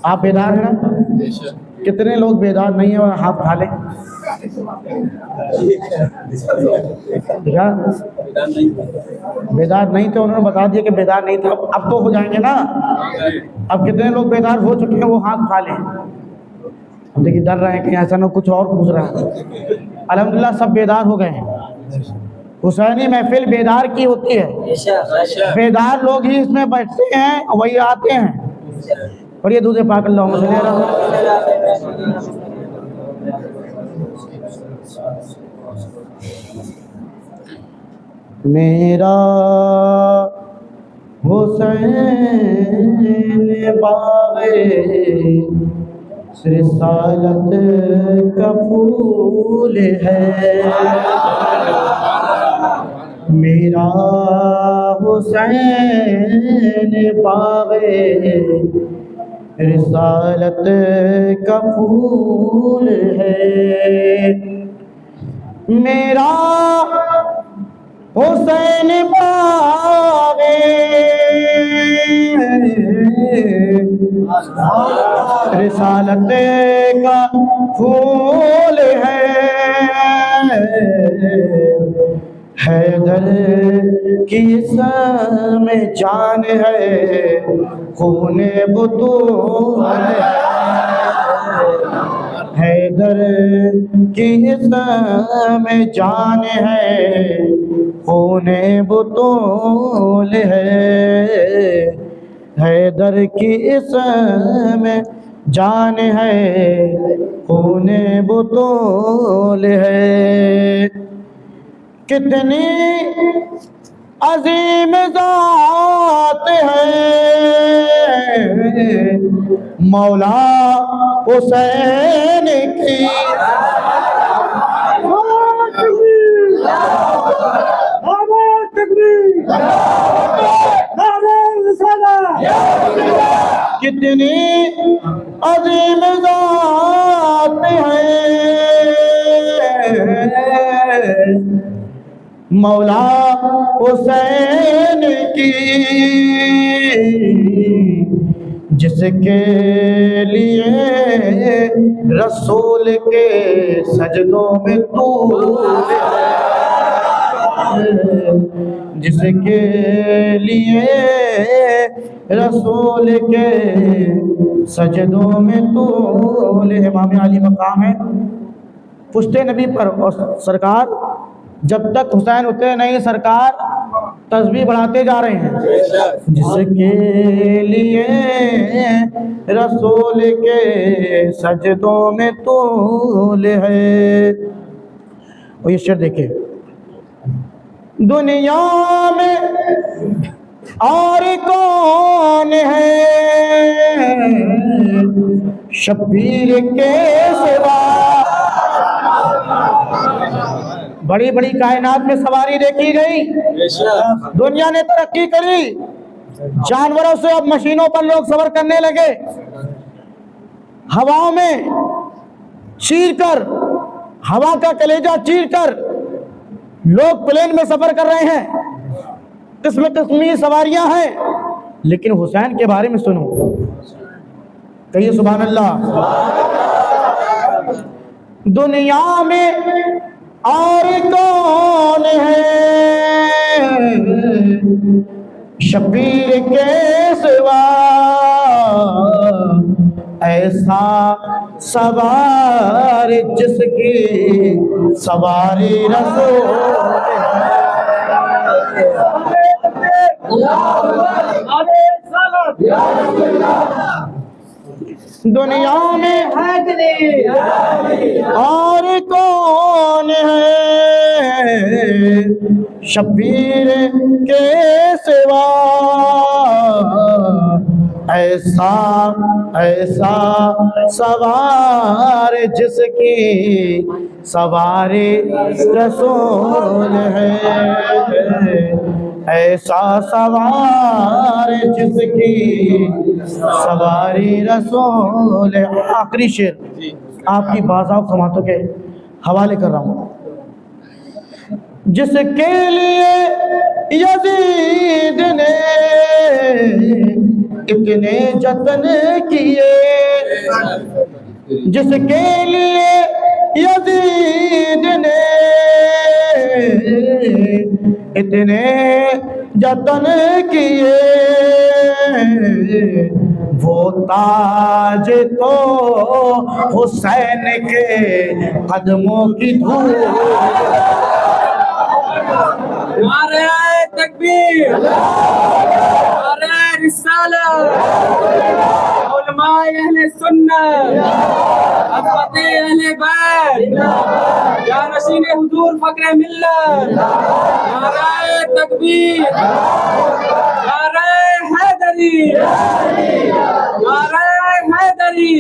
आप बेदार हैं ना? कितने लोग बेदार नहीं है और हाथ उठा लें? क्या बेदार नहीं थे? उन्होंने बता दिया कि बेदार नहीं थे। अब तो हो जाएंगे ना। अब कितने लोग बेदार हो चुके हैं वो हाथ उठा लें। अब देखिए डर रहे हैं कि ऐसा ना कुछ और पूछ रहा है। अल्हम्दुलिल्लाह सब बेदार हो गए हैं। हुसैनी महफिल बेदार की होती है। बेदार लोग ही इसमें बैठते हैं, वही आते हैं। और ये दूध पाक अल्लाहुम्मा सल्ली अला मेरा हुसैन बाग़े रिसालत का फूल है। मेरा हुसैन बाग़े रिसालत का फूल है। मेरा हुसैन बाग़े रिसालत का फूल है। हैदर की इसमें जान है, खूने बुतूल है। हैदर की इसमें जान है, खूने बुतूल है। हैदर की इसमें जान है, खूने बुतूल है। कितनी अजीम ज़ात है मौला हुसैन की। कितनी अजीम ज़ात है मौला हुसैन की, जिसके लिए रसूल के सजदों में तूल है। जिसके लिए रसूल के सजदों में तूल है। इमाम अली मकाम है पुश्ते नबी पर, और सरकार जब तक हुसैन उतरे नहीं सरकार तस्बीह बढ़ाते जा रहे हैं। जिसके लिए रसूल के सजदों में तूल है। और ये शेर देखे, दुनिया में और कौन है शब्बीर के सिवा। बड़ी बड़ी कायनात में सवारी देखी गई, दुनिया ने तरक्की करी, जानवरों से अब मशीनों पर लोग सफर करने लगे। हवाओं में चीर कर, हवा का कलेजा चीर कर लोग प्लेन में सफर कर रहे हैं। किस्म किस्मी सवारियां हैं, लेकिन हुसैन के बारे में सुनो, कहिए सुभान अल्लाह। दुनिया में और कौन है शब्बीर के सिवा, ऐसा सवार जिसकी सवारी रसूल है। दुनिया में है और कौन है शब्बीर के सिवा, ऐसा ऐसा सवार जिसकी सवारी रसूल है। ऐसा सवार जिसकी सवारी रसूल है। आखिरी शेर आपकी बाज़ाव समातों के हवाले कर रहा हूँ। जिसके लिए यजीद ने इतने जतन किए, जिसके लिए यजीद ने इतने जतन किए, वो ताज तो हुसैन के कदमों की धूल। नारे तकबीर, नारे रिसालत, उलमाए अहले सुन्नत, अज़मते अहले बैत, जानशीने हुजूर फ़क्रे मिल्लत, नारे तकबीर, नारे हैदरी, नारे हैदरी।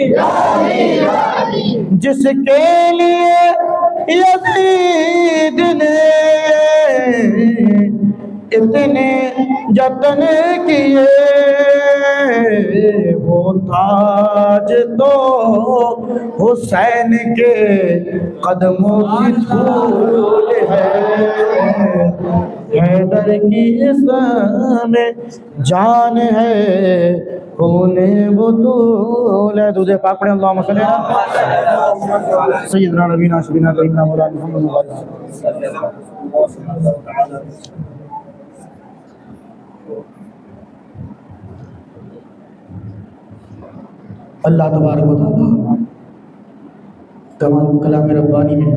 जिसके लिए यजीद ने इतने जतन किए, वो ताज तो हुसैन के कदमों की धूल है। हैदर की इसमें जान है, खूने बुतूल है। दूधे पाक पढ़े अल्लाहुम्मा सल्ली अला सय्यिदना नबीना शफीना सय्यिदना मौलाना मुहम्मद। अल्लाह तबारक व तआला कमाल कलाम रब्बानी में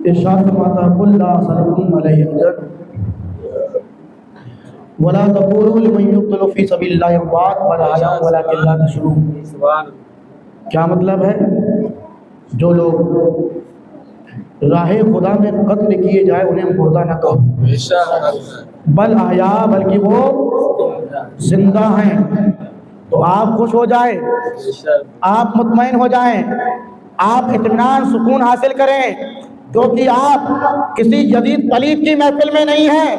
इरशाद फरमाता कुल ला असलकुम अलैहि अजर वला तक़ूलू लिमन युक़्तलू फ़ी सबीलिल्लाहि अमवात बल अहया वलाकिन ला तशऊरून। क्या मतलब है? जो लोग राहे खुदा में कत्ल किए जाए उन्हें मुर्दा न कहो, बल अहया, बल्कि वो जिंदा हैं। तो आप खुश हो जाए, आप मुतमईन हो जाएं, आप इत्मीनान सुकून हासिल करें, क्योंकि आप किसी जदीद पलीद की महफिल में नहीं हैं,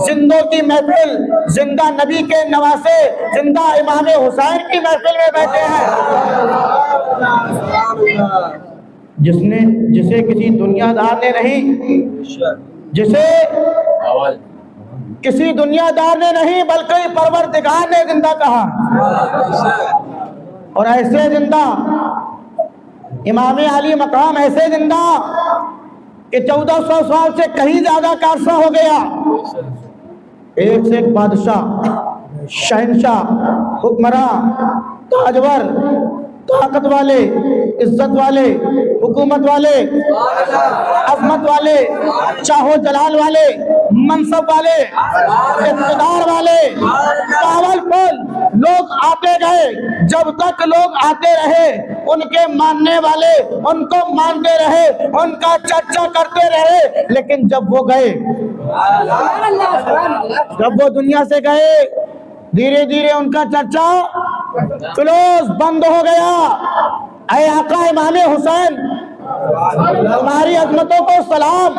जिंदों की महफिल, जिंदा नबी के नवासे, जिंदा इमाम हुसैन की महफिल में बैठे हैं। जिसे किसी दुनियादार ने नहीं, जिसे किसी दुनियादार ने नहीं बल्कि परवरदिगार ने जिंदा कहा। और ऐसे जिंदा इमाम अली मकाम, ऐसे जिंदा कि 1400 साल से कहीं ज्यादा का अरसा हो गया। एक से एक बादशाह, शहंशाह, हुक्मरान, ताजवर, ताकत वाले, इज्जत वाले, हुकूमत वाले, अजमत वाले, चाहो जलाल वाले, मनसब वाले, इक़्तिदार वाले, पावरफुल लोग आते गए। जब तक लोग आते रहे, उनके मानने वाले उनको मानते रहे, उनका चर्चा करते रहे। लेकिन जब वो गए, जब वो दुनिया से गए, धीरे धीरे उनका चर्चा क्लोज बंद हो गया। ऐ आका इमाम हुसैन, तुम्हारी अजमतों को सलाम।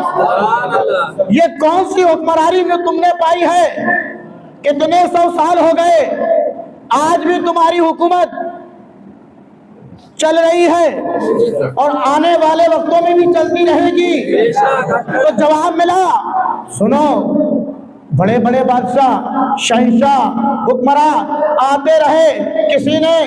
ये कौन सी हुक्मरानी जो तुमने पाई है? कितने 100 साल हो गए, आज भी तुम्हारी हुकूमत चल रही है और आने वाले वक्तों में भी चलती रहेगी। तो जवाब मिला, सुनो, बड़े बड़े बादशाह, शहंशाह, हुक्मरान आते रहे, किसी ने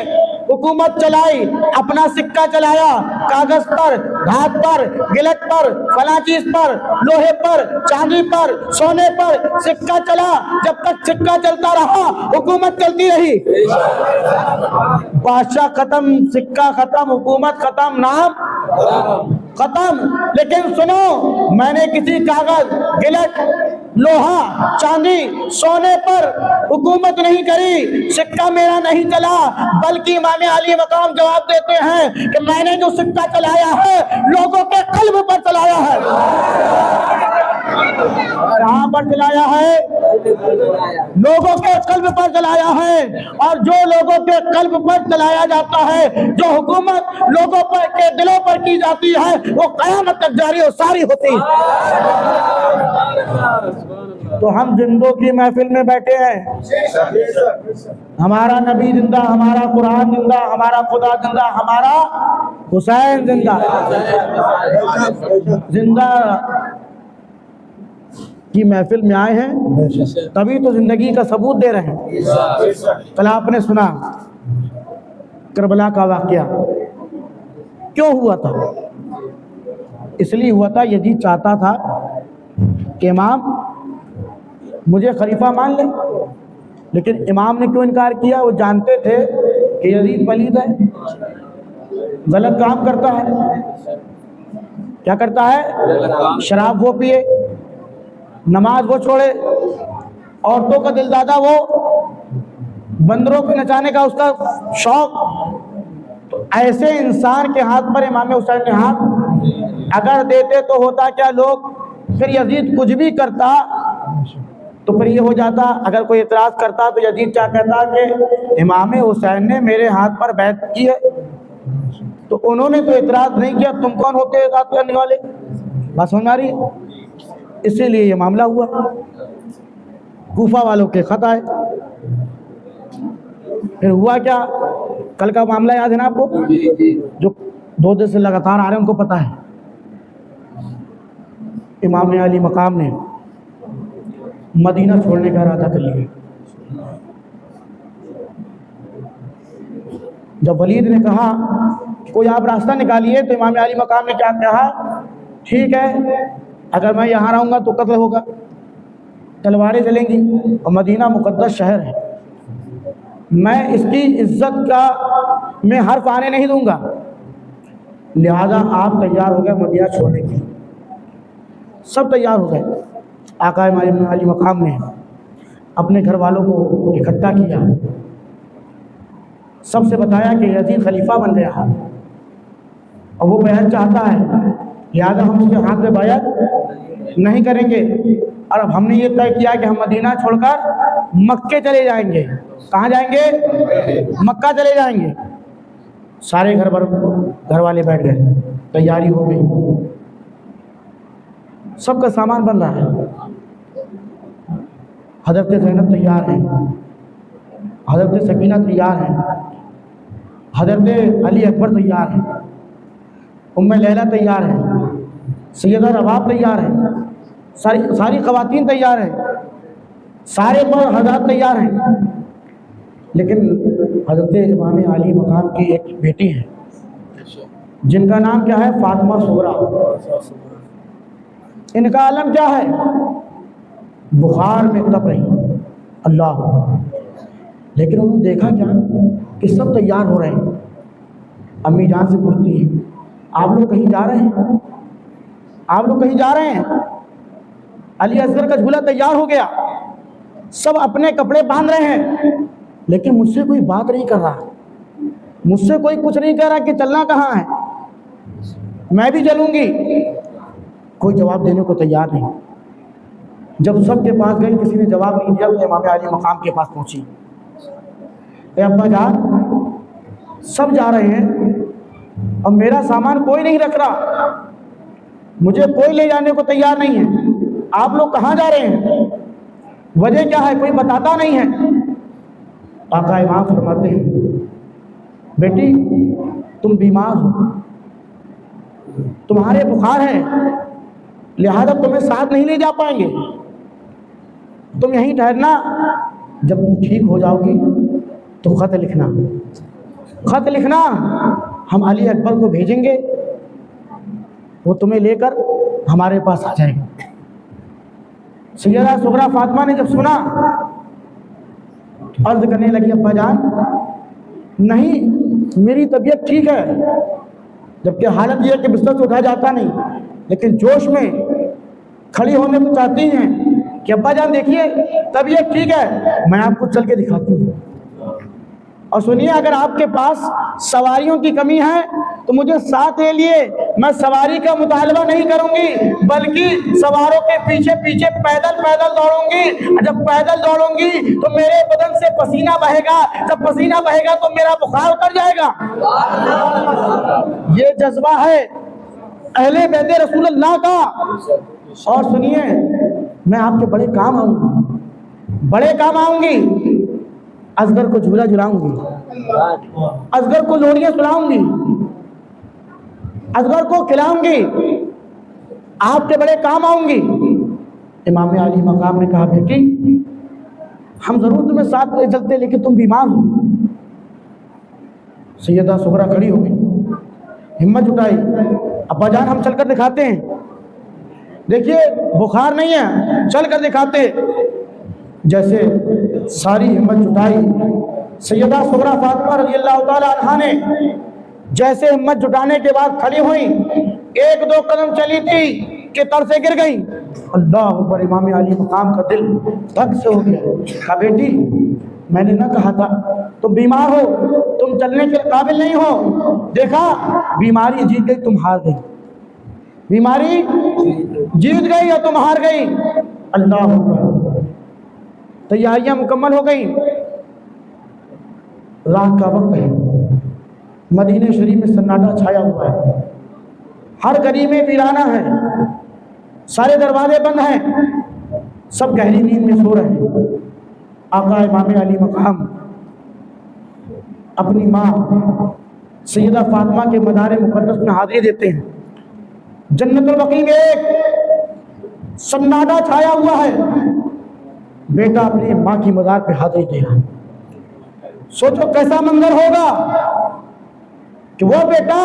हुकूमत चलाई, अपना सिक्का चलाया, कागज पर, धात पर, गिलट पर, फला चीज पर, लोहे पर, चांदी पर, सोने पर सिक्का चला। जब तक सिक्का चलता रहा, हुकूमत चलती रही। बादशाह खत्म, सिक्का खत्म, हुकूमत खत्म, नाम खत्म। लेकिन सुनो, मैंने किसी कागज, गिलट, लोहा, चांदी, सोने पर हुकूमत नहीं करी, सिक्का मेरा नहीं चला, बल्कि इमाम अली मकाम जवाब देते हैं कि मैंने जो सिक्का चलाया है, लोगों के कल्ब पर चलाया है। कहां पर चलाया है? लोगों के कल्ब पर चलाया है। और जो लोगों के कल्ब पर चलाया जाता है, जो हुकूमत लोगों पर के दिलों पर की जाती है, वो कयामत तक जारी और सारी होती है। तो हम जिंदों की महफिल में बैठे हैं। हमारा नबी जिंदा, हमारा कुरान जिंदा, हमारा खुदा जिंदा, हमारा हुसैन जिंदा। जिंदा की महफिल में आए हैं तभी तो जिंदगी का सबूत दे रहे हैं। कल आपने सुना करबला का वाकया, क्यों हुआ था? इसलिए हुआ था यजीद चाहता था कि इमाम मुझे खलीफा मान ले, लेकिन इमाम ने क्यों इनकार किया? वो जानते थे कि यजीद पलीद है, गलत काम करता है। क्या करता है? शराब वो पिए, नमाज वो छोड़े, औरतों का दिलदादा वो, बंदरों को नचाने का उसका शौक। तो ऐसे इंसान के हाथ पर इमाम हुसैन ने हाथ अगर देते तो होता क्या? लोग फिर यजीद कुछ भी करता तो फिर ये हो जाता, अगर कोई इतराज करता तो यजीद क्या कहता कि इमाम हुसैन ने मेरे हाथ पर बैत की है, तो उन्होंने तो इतराज नहीं किया, तुम कौन होते इतराज करने वाले? बस हमारी, इसीलिए ये मामला हुआ। कूफा वालों के खत आए, फिर हुआ क्या? कल का मामला याद है ना आपको? जो 2 दिन से लगातार आ रहे हैं उनको पता है। इमाम अली मकाम ने मदीना छोड़ने का इरादा कर लिया। जब वलीद ने कहा कोई आप रास्ता निकालिए, तो इमाम अली मकाम ने क्या कहा? ठीक है, अगर मैं यहाँ रहूँगा तो कत्ल होगा, तलवारें चलेंगी, और मदीना मुकद्दस शहर है, मैं इसकी इज्जत का मैं हर्फ आने नहीं दूंगा, लिहाजा आप तैयार हो गए मदीना छोड़ने के लिए। सब तैयार हो गए। आका इमाम अली मकाम ने अपने घर वालों को इकट्ठा किया, सबसे बताया कि यजीद खलीफा बन गया है और वो बैत चाहता है, लिहाजा हम उसके हाथ में बैत नहीं करेंगे। और अब हमने ये तय किया कि हम मदीना छोड़कर मक्के चले जाएंगे। कहाँ जाएंगे? मक्का चले जाएंगे। सारे घर वाले बैठ गए, तैयारी हो गई, सबका सामान बन रहा है। हज़रत ज़ैनब तैयार हैं, हज़रत सकीना तैयार हैं, हज़रत अली अकबर तैयार हैं, उम्मे लैला तैयार है, सैयदा रबाब तैयार है, सारी ख़वातीन तैयार हैं, सारे पर हज़रात तैयार हैं। लेकिन हज़रत इमाम अली मकाम की एक बेटी है जिनका नाम क्या है? फातिमा सुगरा। इनका आलम क्या है? बुखार में तप रही, अल्लाह। लेकिन उन्होंने देखा क्या कि सब तैयार हो रहे हैं। अम्मी जान से पूछती है, आप लोग कहीं जा रहे हैं? आप लोग कहीं जा रहे हैं? अली असगर का झूला तैयार हो गया, सब अपने कपड़े बांध रहे हैं, लेकिन मुझसे कोई बात नहीं कर रहा, मुझसे कोई कुछ नहीं कह रहा कि चलना कहाँ है, मैं भी चलूंगी। कोई जवाब देने को तैयार नहीं। जब सबके पास गई, किसी ने जवाब नहीं दिया, तो इमाम अली मकाम के पास पहुंची। अब्बा जान, सब जा रहे हैं और मेरा सामान कोई नहीं रख रहा, मुझे कोई ले जाने को तैयार नहीं है, आप लोग कहाँ जा रहे हैं? वजह क्या है? कोई बताता नहीं है। आका इमाम फरमाते हैं, बेटी तुम बीमार हो, तुम्हारे बुखार है, लिहाजा तुम्हें साथ नहीं ले जा पाएंगे, तुम यहीं ठहरना, जब तुम ठीक हो जाओगी तो खत लिखना, खत लिखना, हम अली अकबर को भेजेंगे, वो तुम्हें लेकर हमारे पास आ जाएगा। सैयदा सुगरा फातिमा ने जब सुना, अर्ज करने लगी, अब्बा जान नहीं, मेरी तबीयत ठीक है, जबकि हालत यह कि बिस्तर से उठा जाता नहीं, लेकिन जोश में खड़ी होने को चाहती हैं कि अब्बा जान देखिए तबीयत ठीक है, मैं आपको चल के दिखाती हूँ। और सुनिए, अगर आपके पास सवारियों की कमी है तो मुझे साथ ले लिए, मैं सवारी का मुतालबा नहीं करूंगी, बल्कि सवारों के पीछे पीछे पैदल पैदल दौड़ूंगी। जब पैदल दौड़ूंगी तो मेरे बदन से पसीना बहेगा, जब पसीना बहेगा तो मेरा बुखार उतर जाएगा। ये जज्बा है अहले बैत रसूलुल्लाह का। और सुनिए, मैं आपके बड़े काम आऊंगी, बड़े काम आऊंगी, असगर को झूला झुलाऊंगी, असगर को लोरियां सुनाऊंगी, असगर को खिलाऊंगी, आपके बड़े काम आऊंगी। इमाम अली मकाम ने कहा, बेटी हम ज़रूर तुम्हें साथ ले चलते, लेकिन तुम बीमार हो। सैयदा सुगरा खड़ी हो गई, हिम्मत जुटाई, अब्बा जान हम चलकर दिखाते हैं, देखिए बुखार नहीं है, चल कर दिखाते। जैसे सारी हिम्मत जुटाई, सैयदा सुगरा फातिमा रज़ियल्लाहु ताला अन्हा ने जैसे हिम्मत जुटाने के बाद खड़ी हुई, एक दो कदम चली थी कि तर से गिर गई। अल्लाह अकबर, इमाम अली मकाम का दिल धक से हो गया। कहा, बेटी मैंने ना कहा था तुम बीमार हो, तुम चलने के काबिल नहीं हो, देखा बीमारी जीत गई, तुम हार गई, बीमारी जीत गई और तुम हार गई। अल्लाह अकबर, तैयारियां मुकम्मल हो गई, रात का वक्त है, मदीने शरीफ में सन्नाटा छाया हुआ है, हर गली में वीराना है, सारे दरवाजे बंद हैं, सब गहरी नींद में सो रहे हैं। आका इमाम अली मकाम अपनी माँ सैयदा फातिमा के मदार मुक़द्दस में हाज़िरी देते हैं। जन्नतुल बक़ी में एक सन्नाटा छाया हुआ है, बेटा अपनी माँ की मज़ार पे हाज़िरी दे रहा है। सोचो कैसा मंजर होगा कि वो बेटा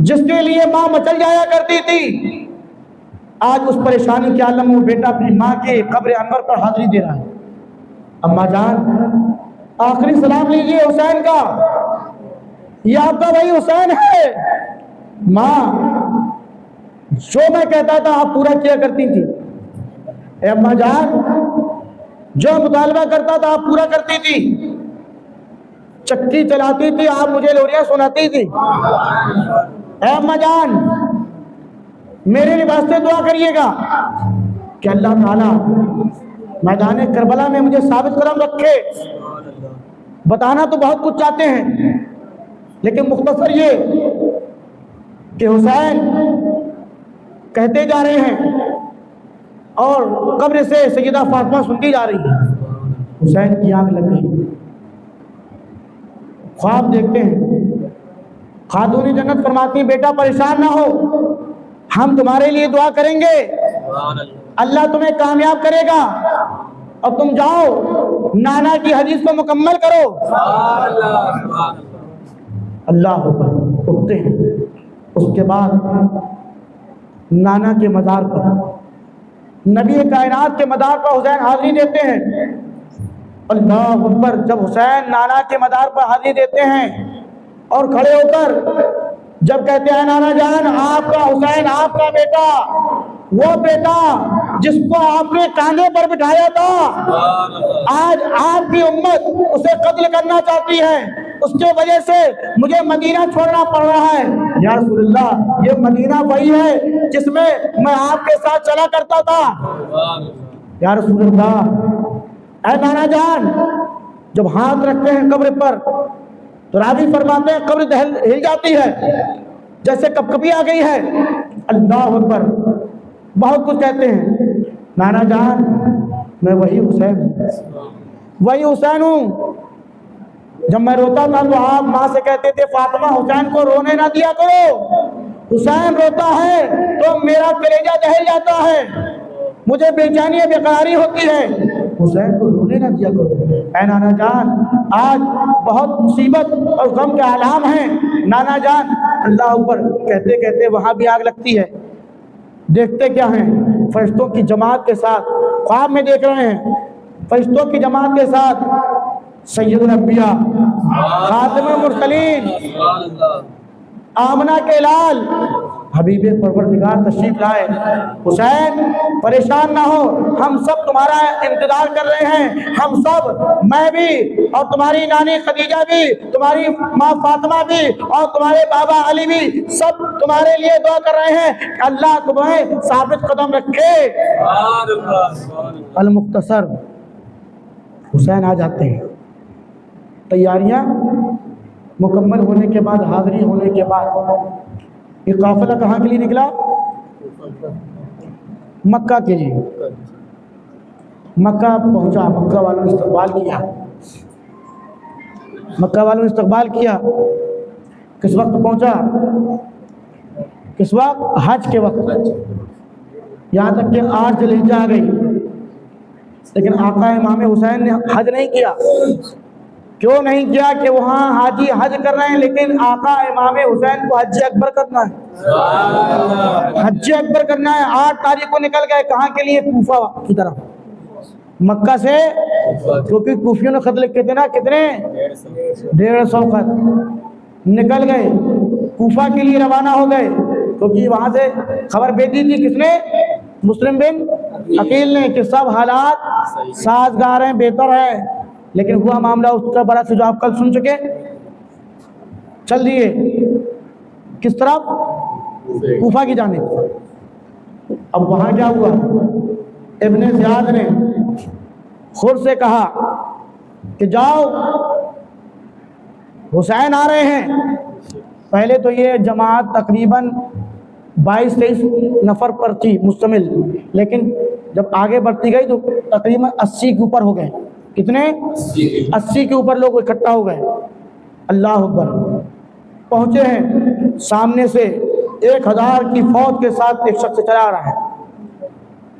जिसके लिए माँ मचल जाया करती थी, आज उस परेशानी के आलम में वो बेटा अपनी माँ के कब्र अनवर पर हाज़िरी दे रहा है। अम्मा जान आखिरी सलाम लीजिए हुसैन का, ये आपका वही हुसैन है। माँ जो मैं कहता था आप पूरा किया करती थी। ए अम्मा जान, जो मुतालबा करता था आप पूरा करती थी, चक्की चलाती थी, आप मुझे लोरियां सुनाती थी। ए अम्मा जान, मेरे वास्ते दुआ करिएगा कि अल्लाह ताला मैदान करबला में मुझे साबित कदम रखे। बताना तो बहुत कुछ चाहते हैं, लेकिन मुख्तसर ये कि हुसैन कहते जा रहे हैं और कब्र से सैयदा फातिमा सुनती जा रही है। हुसैन की आंख लग गई, ख्वाब देखते हैं। खातून जन्नत फरमाती, बेटा परेशान ना हो, हम तुम्हारे लिए दुआ करेंगे, अल्लाह तुम्हें कामयाब करेगा और तुम जाओ नाना की हदीस को मुकम्मल करो। अल्लाह उठते हैं। उसके बाद नाना के मज़ार पर, नबी कायनात के मज़ार पर हुसैन हाज़िरी देते हैं। अल्लाह अकबर, जब हुसैन नाना के मज़ार पर हाज़िरी देते हैं और खड़े होकर जब कहते हैं, नाना जान आपका हुसैन, आपका बेटा, वो बेटा जिसको आपने कांधे पर बिठाया था, आज आपकी उम्मत उसे कत्ल करना चाहती है, उसके वजह से मुझे मदीना छोड़ना पड़ रहा है। या रसूलल्लाह, ये मदीना वही है जिसमें मैं आपके साथ चला करता था। या रसूलल्लाह, ऐ नाना जान, जब हाथ रखते हैं कब्र पर तो रावी फरमाते हैं कब्र हिल जाती है, जैसे कपकपी आ गई है। अल्लाह अकबर, बहुत कुछ कहते हैं। नाना जान, मैं वही हुसैन हूँ। जब मैं रोता था तो आप माँ से कहते थे, फातिमा हुसैन को रोने ना दिया करो, हुसैन रोता है तो मेरा कलेजा दहल जाता है, मुझे बेचैनी बेकरारी होती है, हुसैन को रोने ना दिया करो। ऐ नाना जान, आज बहुत मुसीबत और गम के आलाम हैं। नाना जान, अल्लाह ऊपर कहते कहते वहाँ भी आग लगती है। देखते क्या हैं? फरिश्तों की जमात के साथ, ख्वाब में देख रहे हैं फरिश्तों की जमात के साथ सैयदुल अंबिया, खातिमुल मुरसलीन, आमना के लाल हबीबे परवरदिगार तशरीफ लाए। हुसैन परेशान ना हो, हम सब तुम्हारा इंतजार कर रहे हैं, हम सब, मैं भी और तुम्हारी नानी खदीजा भी, तुम्हारी माँ फातिमा भी और तुम्हारे बाबा अली भी, सब तुम्हारे लिए दुआ कर रहे हैं, अल्लाह तुम्हें साबित कदम रखे। अल मुख्तसर, हुसैन आ जाते हैं। तैयारियां मुकम्मल होने के बाद, हाज़िरी होने के बाद, ये काफिला कहाँ के लिए निकला? मक्का के लिए। मक्का पहुंचा, मक्का वालों ने इस्तकबाल किया। मक्का वालों ने इस्तकबाल किया। किस वक्त पहुंचा? किस वक्त? हज के वक्त। यहाँ तक कि 8 ज़िलहिज्जा आ गई, लेकिन आका इमाम हुसैन ने हज नहीं किया। क्यों नहीं किया? कि वहाँ हाजी हज कर रहे हैं, लेकिन आका इमाम हुसैन को हज अकबर करना है। हज अकबर करना है। 8 तारीख को निकल गए, कहाँ के लिए? कूफा की तरफ, मक्का से, क्योंकि कूफियों ने खत लिखे थे ना, कितने? 150 खत। निकल गए, कूफा के लिए रवाना हो गए, क्योंकि वहाँ से खबर भेजी थी किसने? मुस्लिम बिन अकील ने, कि सब हालात साजगार हैं, बेहतर है। लेकिन हुआ मामला उसका बड़ा से, जो आप कल सुन चुके। चल दिए किस तरफ? कूफा की जानिब। अब वहाँ क्या हुआ? इब्ने ज़ियाद ने खुद से कहा कि जाओ, हुसैन आ रहे हैं। पहले तो ये जमात तकरीबन 22-23 नफ़र पर थी मुश्तमिल, लेकिन जब आगे बढ़ती गई तो तकरीबन 80 के ऊपर हो गए। कितने? 80 के ऊपर लोग इकट्ठा हो गए। अल्लाह अकबर। पहुँचे हैं, सामने से 1000 की फौज के साथ एक शख्स चला आ रहा है।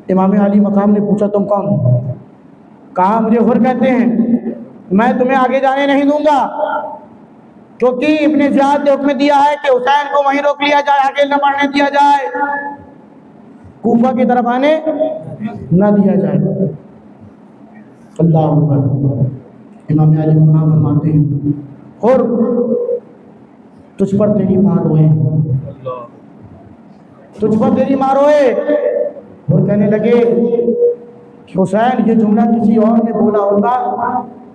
इमाम अली मकाम ने पूछा, तुम कौन? कहा, मुझे हुर कहते हैं, मैं तुम्हें आगे जाने नहीं दूंगा, क्योंकि इब्ने ज़ियाद ने हुक्म दिया है कि हुसैन को वहीं रोक लिया जाए, आगे न बढ़ने दिया जाए, कूफा की तरफ आने न दिया जाए। अल्लाह अकबर। इमाम अली मकाम फरमाते हैं, और तुझ पर तेरी मार रोए, तुझ पर तेरी मार रोए। और कहने लगे कि हुसैन, ये जुमला किसी और ने बोला होगा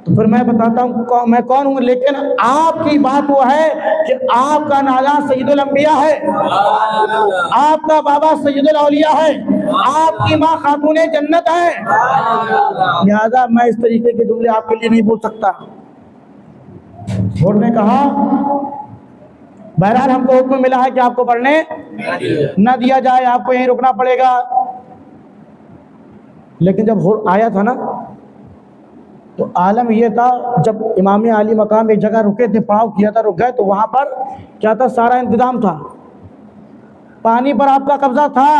तो फिर मैं बताता हूँ मैं कौन हूँ, लेकिन आपकी बात वो है कि आपका नाना सैयदुल अंबिया है, आपका बाबा सैयदुल औलिया है, आपकी माँ खातूने जन्नत है, लिहाजा मैं इस तरीके के जुमले आपके लिए नहीं बोल सकता। और ने कहा, बहरहाल हमको हुक्म मिला है कि आपको पढ़ने न दिया जाए, आपको यहीं रुकना पड़ेगा। लेकिन जब आया था ना, तो आलम यह था, जब इमाम अली मकाम एक जगह रुके थे, पड़ाव किया था, रुक गए, तो वहाँ पर क्या था? सारा इंतजाम था, पानी पर आपका कब्जा था।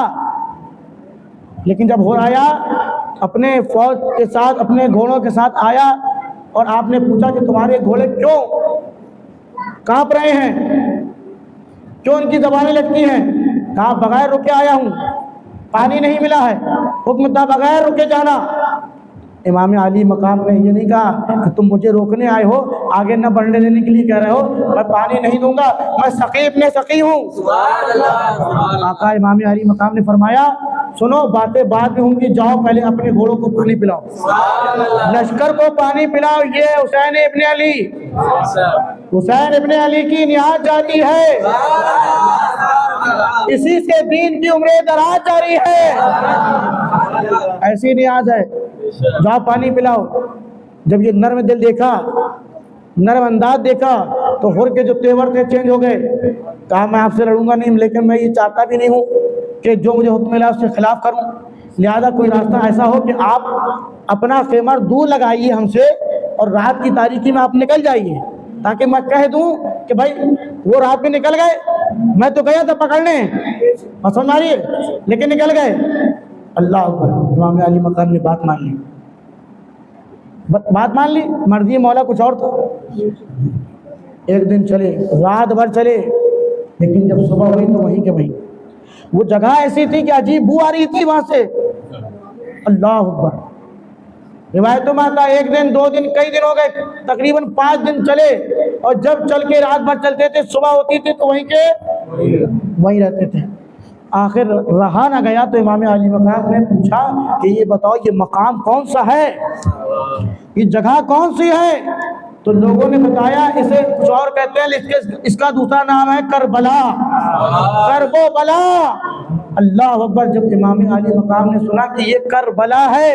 लेकिन जब हो आया, अपने फौज के साथ, अपने घोड़ों के साथ आया, और आपने पूछा कि तुम्हारे घोड़े क्यों कांप रहे हैं, क्यों इनकी ज़बानें लगती हैं? कहा, बगैर रुके आया हूँ, पानी नहीं मिला है, हुक्म था बगैर रुके जाना। इमाम अली मकाम ने ये नहीं कहा कि तुम मुझे रोकने आए हो, आगे न बढ़ने देने के लिए कह रहे हो, मैं पानी नहीं दूंगा, मैं सकी इब्ने सकी हूँ। आका इमाम अली मकाम ने फरमाया, सुनो, बातें बाद में होंगी, जाओ पहले अपने घोड़ों को पानी पिलाओ, लश्कर को पानी पिलाओ। ये हुसैन इब्ने अली, हुसैन इब्ने अली की नियाज जाती है, इसी से दीन की उम्र दराज जारी है। ऐसी नियाज है, जाओ पानी पिलाओ। जब ये नर्म दिल देखा, नर्म अंदाज देखा, तो हुर के जो तेवर थे चेंज हो गए। कहा, मैं आपसे लड़ूंगा नहीं, लेकिन मैं ये चाहता भी नहीं हूँ कि जो मुझे हुक्म मिला उसके खिलाफ करूँ। लिहाजा कोई रास्ता ऐसा हो कि आप अपना खेमा दूर लगाइए हमसे, और रात की तारीकी में आप निकल जाइए, ताकि मैं कह दूं कि भाई वो रात में निकल गए, मैं तो गया था पकड़ने, समझ आ रही है, लेकिन निकल गए। अल्लाह अकबर। इमाम अली मकाम ने बात मान ली, बात मान ली, मर्जी मौला कुछ और था। एक दिन चले, रात भर चले, लेकिन जब सुबह हुई तो वहीं के वहीं, वो जगह ऐसी थी कि अजीब बू आ रही थी वहां से। अल्लाह अकबर। रिवायतों में आता, एक दिन, 2 दिन, कई दिन हो गए, तकरीबन 5 दिन चले, और जब चल के रात भर चलते थे, सुबह होती थी तो वहीं के वहीं रहते थे। आखिर रहा ना गया तो इमाम अली मकाम ने पूछा कि ये बताओ, ये मकाम कौन सा है, ये जगह कौन सी है? तो लोगों ने बताया, इसे कुछ और कहते हैं, इसका दूसरा नाम है करबला, करबोबला। अल्लाह अकबर। जब इमाम अली मकाम ने सुना कि ये करबला है,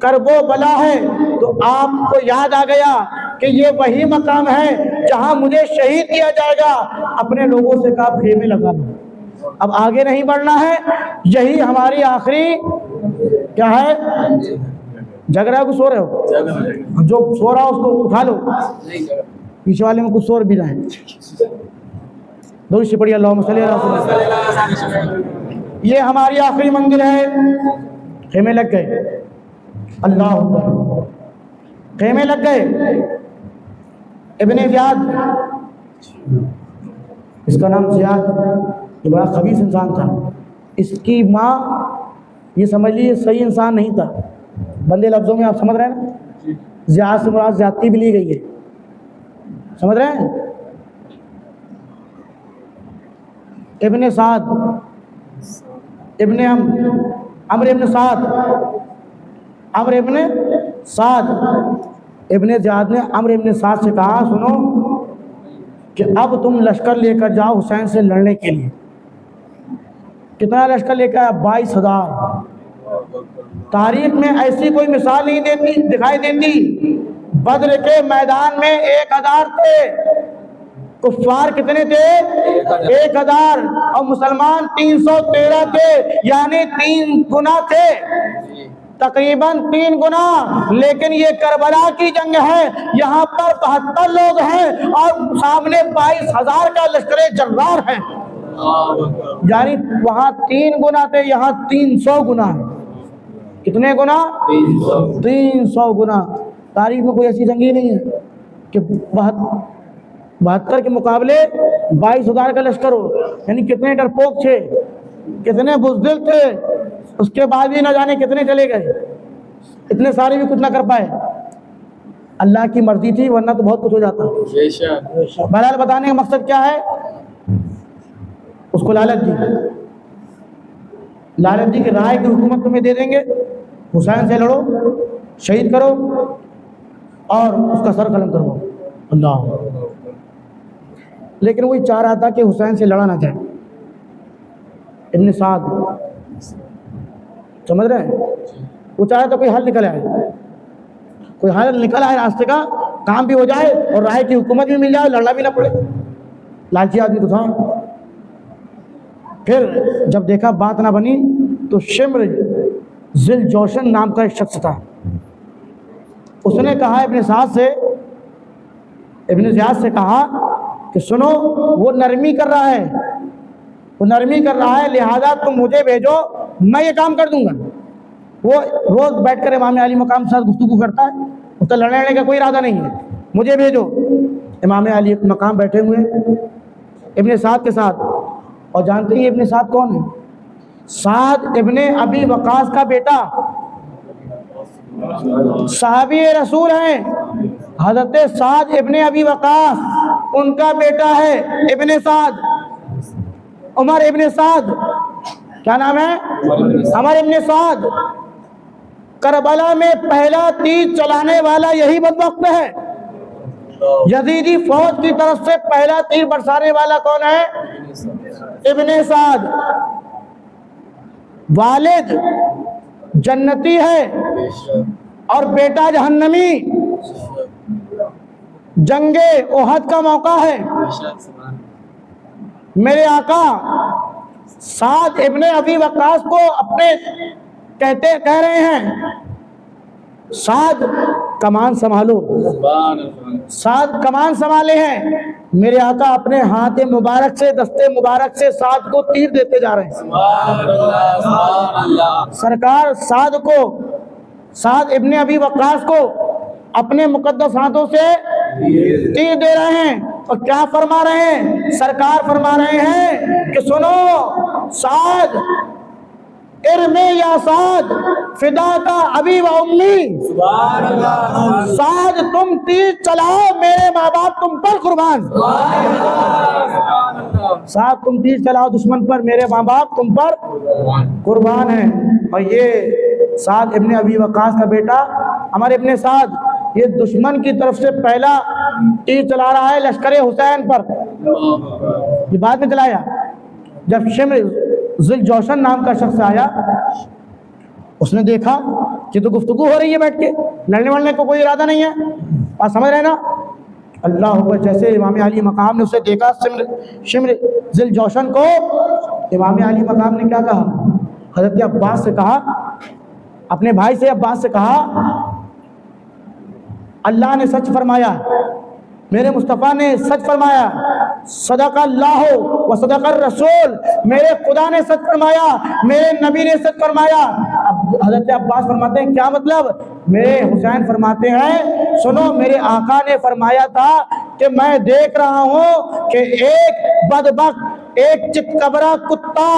करबोबला है, तो आपको याद आ गया कि ये वही मकाम है जहां मुझे शहीद किया जाएगा। अपने लोगों से कहा, खेमे लगा लो, अब आगे नहीं बढ़ना है, यही हमारी आखिरी क्या है? जग रहा है, कुछ सो रहे हो? जो सो रहा हो उसको उठा लो, पीछे वाले में कुछ सो भी रहे। दो पढ़िए, अल्लाहुम्मा सल्ली अला ये हमारी आखिरी मंजिल है। खेमे लग गए, अल्लाह अकबर, खेमे लग गए। इब्ने ज़ियाद, इसका नाम ज़ियाद, ये बड़ा खबीस इंसान था। इसकी माँ, ये समझ लीजिए सही इंसान नहीं था। बंदे लफ्ज़ों में आप समझ रहे हैं ना, ज़ियाद से मुराद ज़्यादती भी ली गई है, समझ रहे हैं। इब्ने साद, इब्ने अम्र इब्ने साद, अम्र इब्ने साद, इब्ने ज़ियाद ने अम्र इब्ने साद से कहा, सुनो कि अब तुम लश्कर लेकर जाओ हुसैन से लड़ने के लिए। कितना लश्कर लेकर आया? 22,000। तारीख में ऐसी कोई मिसाल नहीं देती, दिखाई देती। बद्र के मैदान में 1,000 थे, कुफ्फार कितने थे? 1,000, और मुसलमान 313 थे, यानी 3 गुना थे, तकरीबन 3 गुना। लेकिन ये करबला की जंग है, यहाँ पर 72 लोग हैं और सामने 22,000 का लश्कर जर्रार है, यानी वहाँ 3 गुना थे, यहाँ 300 गुना है। कितने गुना? 300 गुना। तारीख में कोई ऐसी जंग ही नहीं है कि 72 के मुकाबले 22,000 का लश्कर हो, यानी कितने डरपोक थे, कितने बुज़दिल थे, उसके बाद भी न जाने कितने चले गए। इतने सारे भी कुछ ना कर पाए। अल्लाह की मर्जी थी, वरना तो बहुत कुछ हो जाता। बहरहाल बताने का मकसद क्या है, उसको लालच दी, लालच दी कि राय की हुकूमत तुम्हें दे देंगे, हुसैन से लड़ो, शहीद करो और उसका सर कलम करो। अल्लाह, लेकिन वही चाह रहा था कि हुसैन से लड़ा ना जाए। इब्ने साद, समझ रहे हैं, वो चाहे तो कोई हल निकल आए, कोई हल निकल आए रास्ते का, काम भी हो जाए और राय की हुकूमत भी मिल जाए, लड़ना भी ना पड़े। लालची आदमी तो था। फिर जब देखा बात ना बनी तो शिम्र ज़िल जोशन नाम का एक शख्स था, उसने कहा इब्ने साद से, इब्ने ज़ियाद से कहा कि सुनो, वो नरमी कर रहा है, वो नरमी कर रहा है, लिहाजा तुम मुझे भेजो, मैं ये काम कर दूंगा। वो रोज़ बैठ कर इमाम अली मकाम के साथ गुफ्तगू करता है, उसका लड़ने का कोई इरादा नहीं है, मुझे भेजो। इमाम अली मकाम बैठे हुए इब्ने साद के साथ, और जानते ही इब्ने साद कौन है? साद इब्ने अबी वक़ास का बेटा, साहबी रसूल हैं। हज़रत साद इब्ने अबी वक़ास उनका बेटा है इब्ने साद, उमर इब्ने साद। क्या नाम है? उमर इब्ने साद। करबला में पहला तीर चलाने वाला यही बदबख्त है। यजीदी फौज की तरफ से पहला तीर बरसाने वाला कौन है? इब्ने साद। वालिद जन्नती है और बेटा जहन्नमी। जंगे ओहद का मौका है। मेरे आका साद इब्ने अबी वक़ास को अपने कह रहे हैं, साद कमान संभालो। साद कमान संभाले हैं। मेरे आका अपने हाथ मुबारक से, दस्ते मुबारक से साद को तीर देते जा रहे हैं। सरकार साद को, साद इब्ने अबी वक़ास को अपने मुकद्दस हाथों से तीर दे रहे हैं। और क्या फरमा रहे हैं? सरकार फरमा रहे हैं कि सुनो साद, इरमे या साद, फिदा का अबी व उम्मी। साद तुम तीर चलाओ, मेरे माँ बाप तुम पर कुर्बान। साद तुम तीर चलाओ दुश्मन पर, मेरे माँ बाप तुम पर कुर्बान है। और ये साद इब्ने अबी वक़ास का बेटा अमर इब्ने साद, ये दुश्मन की तरफ से पहला तीर चला रहा है लश्कर हुसैन पर। ये बाद में चलाया जब शिम्र ज़िल जोशन नाम का शख्स आया, उसने देखा कि तो गुफ्तगू हो रही है बैठ के, लड़ने वड़ने को कोई इरादा नहीं है। आप समझ रहे ना? अल्लाह हुक्म। जैसे इमाम अली मकाम ने उसे देखा, शिम्र ज़िल जोशन को, इमाम अली मकाम ने क्या कहा? हज़रत अब्बास से कहा, अपने भाई से अब्बास से कहा, अल्लाह ने सच फरमाया मेरे मुस्तफ़ा ने सच फरमाया, सदक़ल्लाह व सदक़र रसूल, मेरे खुदा ने सच फरमाया, मेरे नबी ने सच फरमाया। अब हज़रत अब्बास फरमाते हैं क्या मतलब? मेरे हुसैन फरमाते हैं सुनो, मेरे आका ने फरमाया था कि मैं देख रहा हूँ कि एक बदबख्त, एक चितकबरा कुत्ता,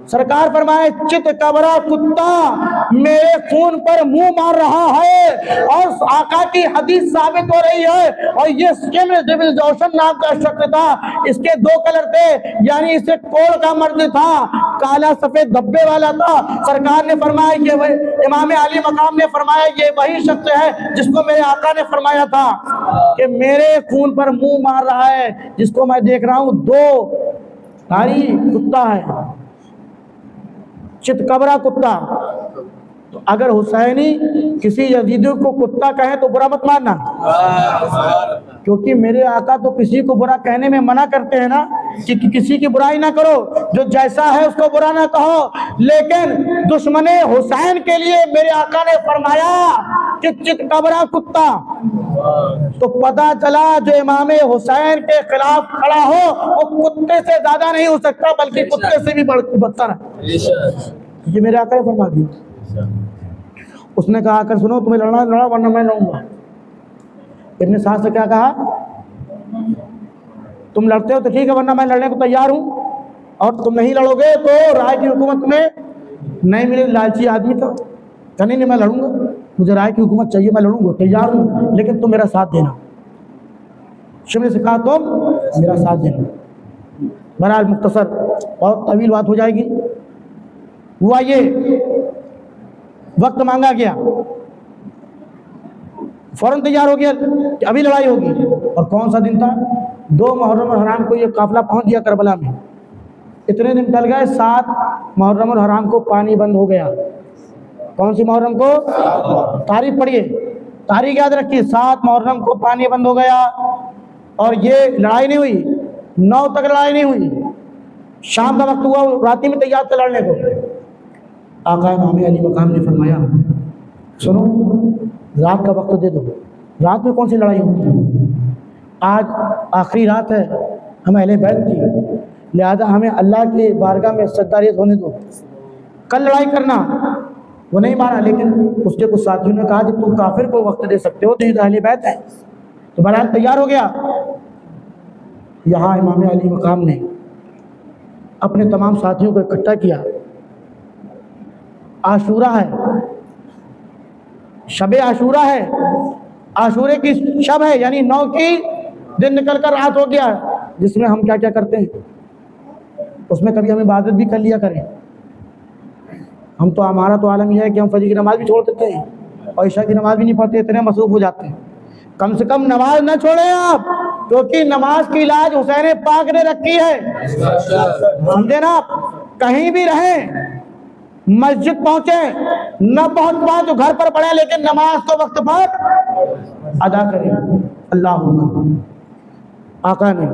सरकार फरमाए चितकबरा कुत्ता मेरे खून पर मुंह मार रहा है, और आका की हदीस साबित हो रही है। और ये जोशन नाम का शख्स था, इसके 2 कलर थे, यानी इसे कोल का मर्द था, काला सफेद धब्बे वाला था। सरकार ने फरमाया ये वही, इमाम अली मकाम ने फरमाया ये वही शख्स है जिसको मेरे आका ने फरमाया था कि मेरे खून पर मुंह मार रहा है, जिसको मैं देख रहा हूँ 2 धारी कुत्ता है, चितकबरा कुत्ता। तो अगर हुसैनी किसी यजीदी को कुत्ता कहे तो बुरा मत मानना, क्योंकि मेरे आका तो किसी को बुरा कहने में मना करते हैं ना, कि किसी की बुराई ना करो, जो जैसा है उसको बुरा ना कहो। लेकिन दुश्मने हुसैन के लिए मेरे आका ने फरमाया कि चितकबरा कुत्ता। तो पता चला जो इमाम हुसैन के खिलाफ खड़ा हो वो कुत्ते से ज्यादा नहीं हो सकता, बल्कि कुत्ते से भी बदतर है। ये मेरे आका ने फरमा दिया। उसने कहा कर सुनो, तुम्हें लड़ना लड़ा वरना मैं लड़ूंगा। इब्ने साद से क्या कहा? तुम लड़ते हो तो ठीक है, वरना मैं लड़ने को तैयार हूं, और तुम नहीं लड़ोगे तो राय की हुकूमत तुम्हें नहीं मिलेगी। लालची आदमी था, कहा नहीं मैं लड़ूंगा, मुझे राय की हुकूमत चाहिए, मैं लड़ूंगा, तैयार हूं, लेकिन तुम मेरा साथ देना। शिमले से कहा तुम मेरा साथ देना। बहरहाल मुख्तसर, बहुत तवील बात हो जाएगी। हुआ ये, वक्त मांगा गया, फौरन तैयार हो गया कि अभी लड़ाई होगी। और कौन सा दिन था? 2 मुहर्रम और हराम को ये काफिला पहुंच गया करबला में। इतने दिन टल गए, 7 मुहर्रम और हराम को पानी बंद हो गया। कौन सी मुहर्रम को? तारीख पढ़िए, तारीख याद रखिए, 7 मुहर्रम को पानी बंद हो गया। और ये लड़ाई नहीं हुई, 9 तक लड़ाई नहीं हुई। शाम का वक्त हुआ, रात में तैयार थे लड़ने को। आका इमाम अली मकाम ने फरमाया सुनो, रात का वक्त दे दो, रात में कौन सी लड़ाई होगी? आज आखिरी रात है हम अहले बैत की, लिहाजा हमें अल्लाह की बारगाह में सद्दारियत होने दो, कल लड़ाई करना। वो नहीं माना, लेकिन उसके कुछ साथियों ने कहा कि तुम काफिर को वक्त दे सकते हो, तो ये अहले बैत है। तो बहरहाल तैयार हो गया। यहाँ इमाम अली मकाम ने अपने तमाम साथियों को इकट्ठा किया। आशूरा है, शबे आशूरा है, आशूरे की शब है, यानी 9 की दिन निकल कर रात हो गया, जिसमें हम क्या क्या करते हैं, उसमें कभी हम इबादत भी कर लिया करें। हम तो, हमारा तो आलम यह है कि हम फजर की नमाज भी छोड़ देते हैं और इशा की नमाज भी नहीं पढ़ते, इतने मसरूफ हो जाते हैं। कम से कम नमाज ना छोड़ें आप, क्योंकि नमाज की इलाज हुसैन पाक ने रखी है। समझे ना? कहीं भी रहें, मस्जिद पहुंचे, न पहुंच पाए तो घर पर पढ़े, लेकिन नमाज को वक्त पर अदा करें। अल्लाह आका ने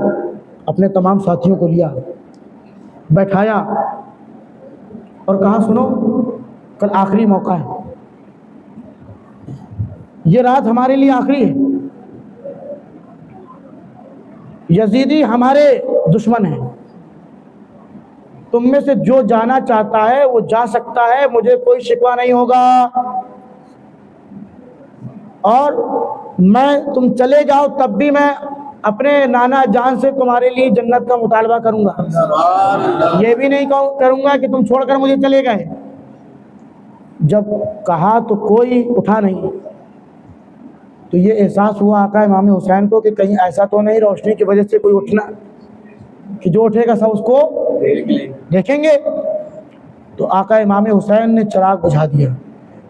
अपने तमाम साथियों को लिया, बैठाया और कहा सुनो, कल आखिरी मौका है, ये रात हमारे लिए आखिरी है। यजीदी हमारे दुश्मन हैं, तुम में से जो जाना चाहता है वो जा सकता है, मुझे कोई शिकवा नहीं होगा। और तुम चले जाओ तब भी मैं अपने नाना जान से तुम्हारे लिए जन्नत का मुतालबा करूंगा। ये भी नहीं करूंगा कि तुम छोड़कर मुझे चले गए। जब कहा तो कोई उठा नहीं। तो ये एहसास हुआ आका इमाम हुसैन को कि कहीं ऐसा तो नहीं रोशनी की वजह से कोई उठना, कि जो उठेगा सब उसको देखेंगे। तो आका इमाम हुसैन ने चिराग बुझा दिया।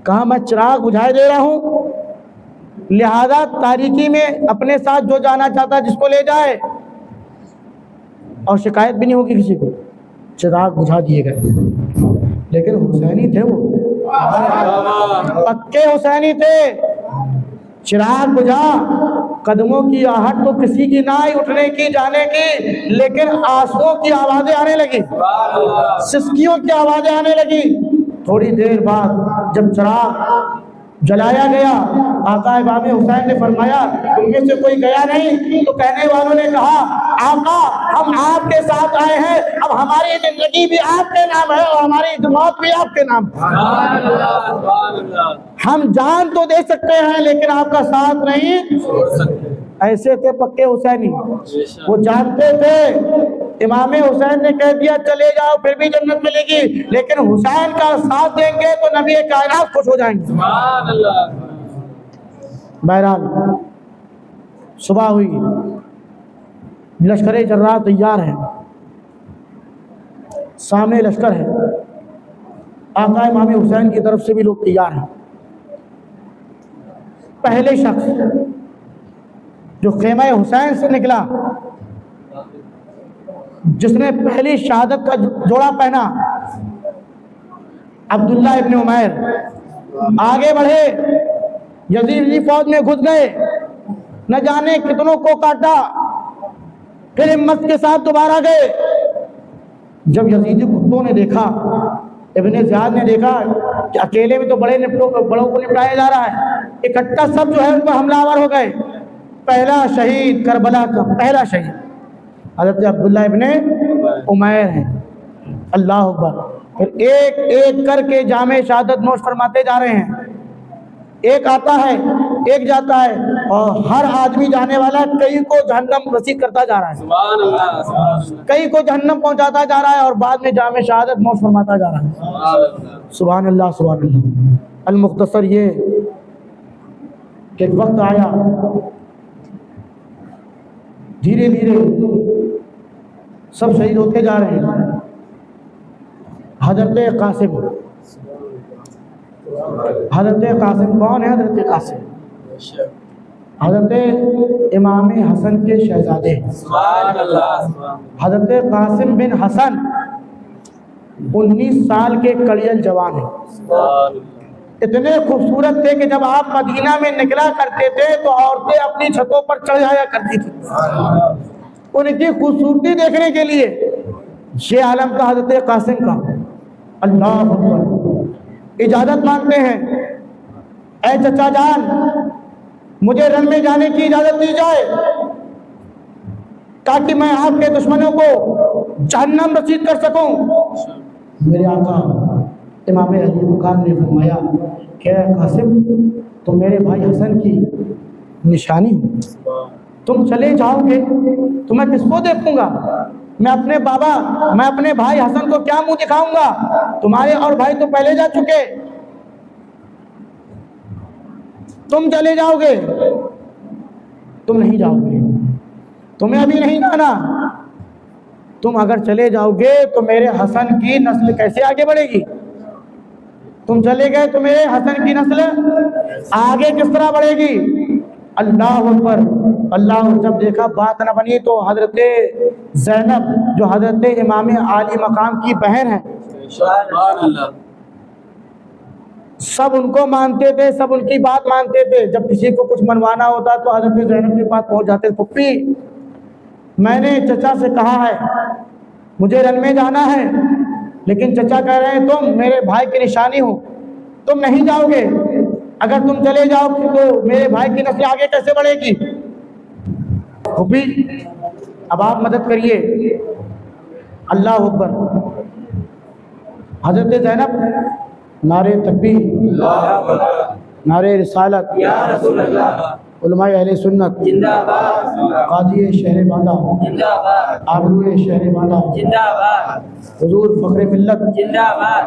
कहा मैं चिराग बुझाए दे रहा हूँ, लिहाजा तारीकी में अपने साथ जो जाना चाहता है जिसको ले जाए, और शिकायत भी नहीं होगी किसी को। चिराग बुझा दिए गए। लेकिन हुसैनी थे वो, पक्के हुसैनी थे। चिराग बुझा, कदमों की आहट तो किसी की ना आई, उठने की जाने की, लेकिन आंसुओं की आवाजें आने लगी, सिसकियों की आवाजें आने लगी। थोड़ी देर बाद जब चिराग जलाया गया। आका इमाम हुसैन ने फरमाया उनमें से कोई गया नहीं? तो कहने वालों ने कहा आका हम आपके साथ आए हैं, अब हमारी जिंदगी भी आपके नाम है और हमारी मौत भी आपके नाम है। हम जान तो दे सकते हैं लेकिन आपका साथ नहीं छोड़ सकते। ऐसे थे पक्के हुसैनी। वो जानते थे इमाम हुसैन ने कह दिया चले जाओ फिर भी जन्नत मिलेगी, लेकिन हुसैन का साथ देंगे तो नबी कायनात खुश हो जाएंगे। बहरहाल सुबह हुई, लश्कर जर्रा तैयार है, सामने लश्कर है, आका इमाम हुसैन की तरफ से भी लोग तैयार हैं। पहले शख्स जो खेमा हुसैन से निकला, जिसने पहली शहादत का जोड़ा पहना, अब्दुल्ला इब्न उमैर आगे बढ़े, यजीद की फौज में घुस गए, न जाने कितनों को काटा, फिर हिम्मत के साथ दोबारा गए। जब यजीदी कुत्तों ने देखा, इब्ने ज़ियाद ने देखा कि अकेले में तो बड़ों को निपटाया जा रहा है, इकट्ठा सब जो है उन पर हमलावर हो गए। पहला शहीद करबला का पहला शहीद हज़रत अब्दुल्ला इब्ने उमैर है। अल्लाह अकबर। फिर एक एक करके जामे शहादत नोश फरमाते जा रहे हैं। एक आता है, एक जाता है, और हर आदमी जाने वाला कई को जहन्नम रसीद करता जा रहा है, कई को जहन्नम पहुंचाता जा रहा है, और बाद में जामे शहादत नोश फरमाता जा रहा है। सुभान अल्लाह सुभान अल्लाह। अल मुख्तसर ये कि एक वक्त आया, धीरे धीरे सब शहीद होते जा रहे हैं। हजरत कासिम, हजरत कासिम कौन है? हजरत कासिम हजरत इमाम हसन के शहजादे, हजरत कासिम बिन हसन 19 साल के कड़ियल जवान है। इतने खूबसूरत थे कि जब आप मदीना में निकला करते थे तो औरतें अपनी छतों पर चढ़ जाया करती थी उनकी खूबसूरती देखने के लिए। ये आलम था हजरत कासिम का। अल्लाह अकबर। इजाज़त मांगते हैं, ऐ चचा जान मुझे रन में जाने की इजाज़त दी जाए ताकि मैं आपके दुश्मनों को जहन्नम रसीद कर सकूं। मेरे आका इमाम अली मुकाम ने फरमाया क्या कासिम तुम मेरे भाई हसन की निशानी हो, तुम चले जाओगे तो मैं किसको देखूंगा? मैं अपने बाबा, मैं अपने भाई हसन को क्या मुंह दिखाऊंगा? तुम्हारे और भाई तो पहले जा चुके, तुम चले जाओगे? तुम नहीं जाओगे, तुम्हें अभी नहीं जाना। तुम अगर चले जाओगे तो मेरे हसन की नस्ल कैसे आगे बढ़ेगी? तुम चले गए तो मेरे हसन की नस्ल आगे किस तरह बढ़ेगी? अल्लाह अकबर। अल्लाह। जब देखा बात न बनी तो हजरत ज़ैनब जो हजरत इमाम आली मकाम की बहन है, सब उनको मानते थे, सब उनकी बात मानते थे। जब किसी को कुछ मनवाना होता तो हजरत ज़ैनब के पास पहुंच जाते। पुप्पी मैंने चचा से कहा है मुझे रन में जाना है, लेकिन चचा कह रहे हैं तुम मेरे भाई की निशानी हो, तुम नहीं जाओगे। अगर तुम चले जाओगे तो मेरे भाई की नस्ल आगे कैसे बढ़ेगी? फूफी अब आप मदद करिए। अल्लाह अकबर। हजरत ज़ैनब नारे तकबीर, नारे रिसालत, उलमाए अहले सुन्नत जिंदाबाद, काजी शहर बांदा जिंदाबाद, आबरूए शहर बांदा जिंदाबाद, हुजूर फखरे मिल्लत जिंदाबाद।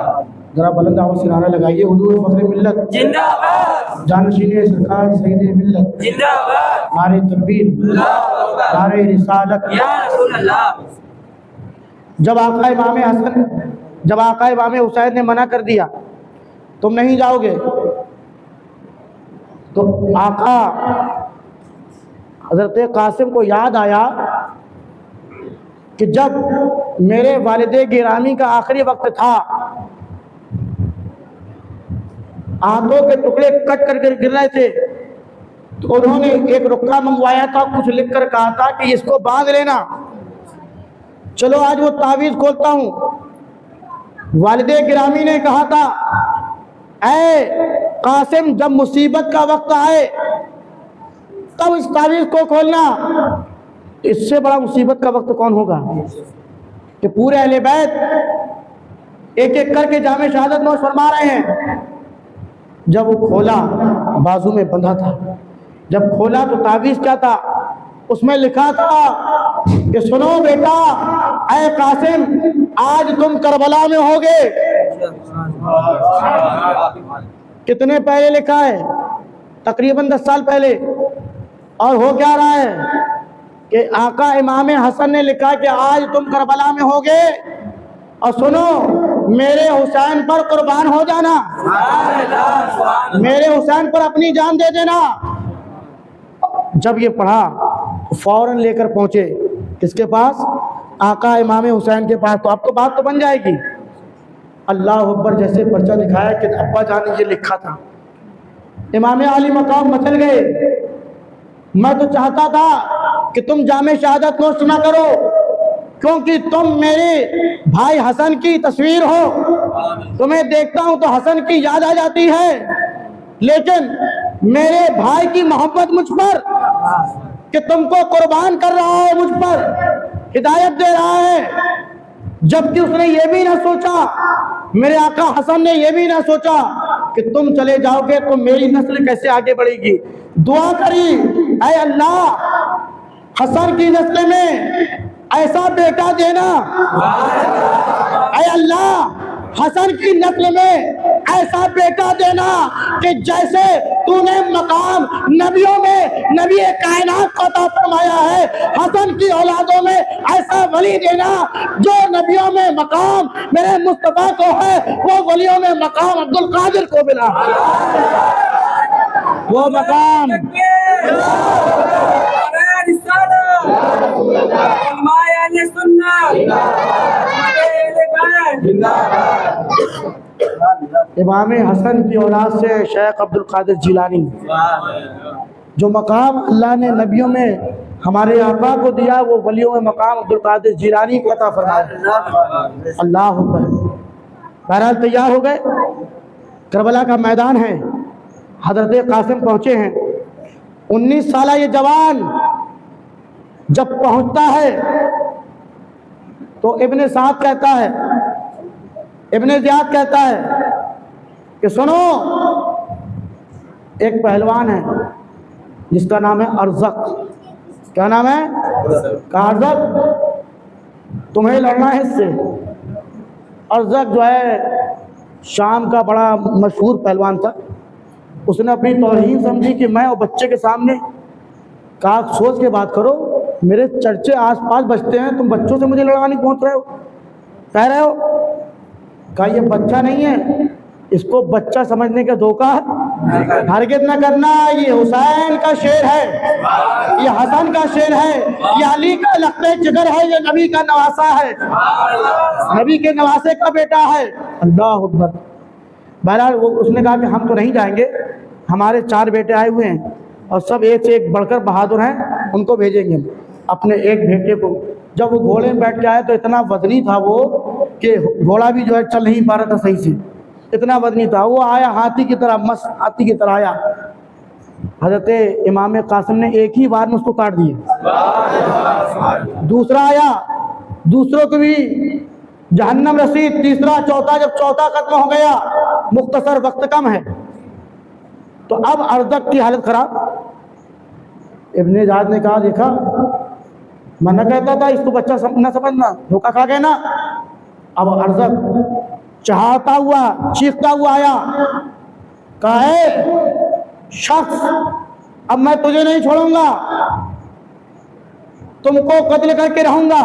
जरा बुलंद आवाज़ से नारा लगाइए, हुजूर फखरे मिल्लत जिंदाबाद, जानशीने सरकार सईदे मिल्लत जिंदाबाद, नारे तकबीर, नारे रिसालत या रसूल अल्लाह। जब आका इमाम हसन, जब आका इमाम हुसैन ने मना कर दिया तुम नहीं जाओगे, तो आका हजरत कासिम को याद आया कि जब मेरे वालिदे गिरामी का आखिरी वक्त था, आंखों के टुकड़े कट कर गिर रहे थे, तो उन्होंने एक रुक्का मंगवाया था, कुछ लिख कर कहा था कि इसको बांध लेना। चलो आज वो तावीज़ खोलता हूँ। वालिदे गिरामी ने कहा था ऐ कासिम, जब मुसीबत का वक्त आए तब इस तावीज़ को खोलना। इससे बड़ा मुसीबत का वक्त कौन होगा कि पूरे अहले बैत एक एक करके जामे शहादत नोश फरमा रहे हैं। जब वो खोला, बाजू में बंधा था। जब खोला तो तावीज़ क्या था? उसमें लिखा था कि सुनो बेटा, ऐ कासिम, आज तुम करबला में होगे। कितने पहले लिखा है? तकरीबन 10 साल पहले। और हो क्या रहा है कि आका इमाम हसन ने लिखा कि आज तुम करबला में होगे और सुनो, मेरे हुसैन पर कुर्बान हो जाना, मेरे हुसैन पर अपनी जान दे देना। जब ये पढ़ा तो फौरन लेकर पहुंचे किसके पास? आका इमाम हुसैन के पास। तो अब तो बात तो बन जाएगी। अल्लाह अकबर, जैसे पर्चा दिखाया कि अब्बा जान ने ये लिखा था, इमाम अली मकाम मचल गए। मैं तो चाहता था कि तुम जामे शहादत नोश ना करो, क्योंकि तुम मेरे भाई हसन की तस्वीर हो। तुम्हें देखता हूं तो हसन की याद आ जाती है, लेकिन मेरे भाई की मोहब्बत मुझ पर कि तुमको कुर्बान कर रहा है, मुझ पर हिदायत दे रहा है। जबकि उसने ये भी ना सोचा, मेरे आका हसन ने ये भी ना सोचा कि तुम चले जाओगे तो मेरी नस्ल कैसे आगे बढ़ेगी। दुआ करी, ऐ अल्लाह, हसन की नस्ल में ऐसा बेटा देना, ऐ अल्लाह, हसन की नस्ल में ऐसा बेटा देना कि जैसे तूने मकाम नबियों में नबी कायनात को अता फरमाया है, हसन की औलादों में ऐसा वली देना जो नबियों में मकाम मेरे मुस्तफा को है, वो वलियों में मकाम अब्दुल कादिर को मिला, वो मकाम। इमाम हसन की औलाद से शेख अब्दुल कादिर जिलानी, जो मकाम अल्लाह ने नबियों में हमारे आका को दिया, वो वलियों में मकाम अब्दुल कादिर जिलानी को अता फरमाया। अल्लाह अकबर। बहरहाल तैयार हो गए, करबला का मैदान है, हजरत कासिम पहुंचे हैं। 19 साल ये जवान जब पहुंचता है तो इब्ने साद कहता है, इब्ने ज़ियाद कहता है कि सुनो, एक पहलवान है जिसका नाम है अर्ज़क। क्या नाम है? अर्ज़क, तुम्हें लड़ना है इससे। अर्ज़क जो है शाम का बड़ा मशहूर पहलवान था। उसने अपनी तौहीन समझी कि मैं और बच्चे के सामने, कहा सोच के बात करो, मेरे चर्चे आसपास बजते हैं, तुम बच्चों से मुझे लड़ाने पहुंच रहे हो, कह रहे हो। कहा ये बच्चा नहीं है, इसको बच्चा समझने का धोखा हरगिज़ न करना। ये हुसैन का शेर है, ये हसन का शेर है, ये अली का लख्ते जिगर है, ये नबी का नवासा है, नबी के नवासे का बेटा है। अल्लाह अकबर। बहरहाल वो उसने कहा कि हम तो नहीं जाएंगे, हमारे 4 बेटे आए हुए हैं और सब एक से एक बढ़कर बहादुर हैं, उनको भेजेंगे अपने एक बेटे को। जब वो घोड़े में बैठ के आया तो इतना वजनी था वो कि घोड़ा भी जो है चल नहीं पा रहा था सही से, इतना वजनी था। वो आया हाथी की तरह, मस्त हाथी की तरह आया। हजरत इमाम कासिम ने एक ही बार में उसको काट दिया। दूसरा आया, दूसरों को भी जहन्नम रसीद, तीसरा, चौथा। जब चौथा खत्म हो गया, मुख्तसर वक्त कम है, तो अब अर्ज़क की हालत खराब। इब्ने ज़ियाद ने कहा, देखा मैं न कहता था इसको बच्चा न समझना, धोखा खा गए ना। अब अर्ज़क चाहता हुआ, चीखता हुआ आया, कहा है शख्स, अब मैं तुझे नहीं छोड़ूंगा, तुमको कत्ल करके रहूंगा।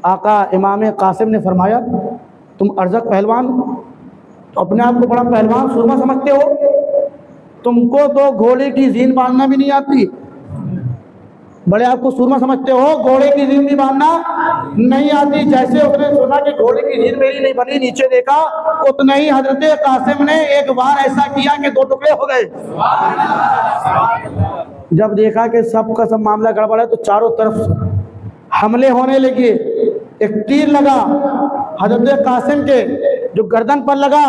आका इमाम कासिम ने फरमाया, तुम अर्ज़क पहलवान, तो अपने आप को बड़ा पहलवान सुरमा समझते हो, तुमको तो घोड़े की जीन बांधना भी नहीं आती, बड़े आपको सुरमा समझते हो, घोड़े की जीन भी बांधना नहीं आती। जैसे उसने सुना कि घोड़े की जीन मेरी नहीं बनी, नीचे देखा, उतना ही हजरत कासिम ने एक बार ऐसा किया कि 2 टुकड़े हो गए। जब देखा कि सब का सब मामला गड़बड़ है तो चारों तरफ हमले होने लगे। एक तीर लगा हजरत कासिम के जो गर्दन पर लगा,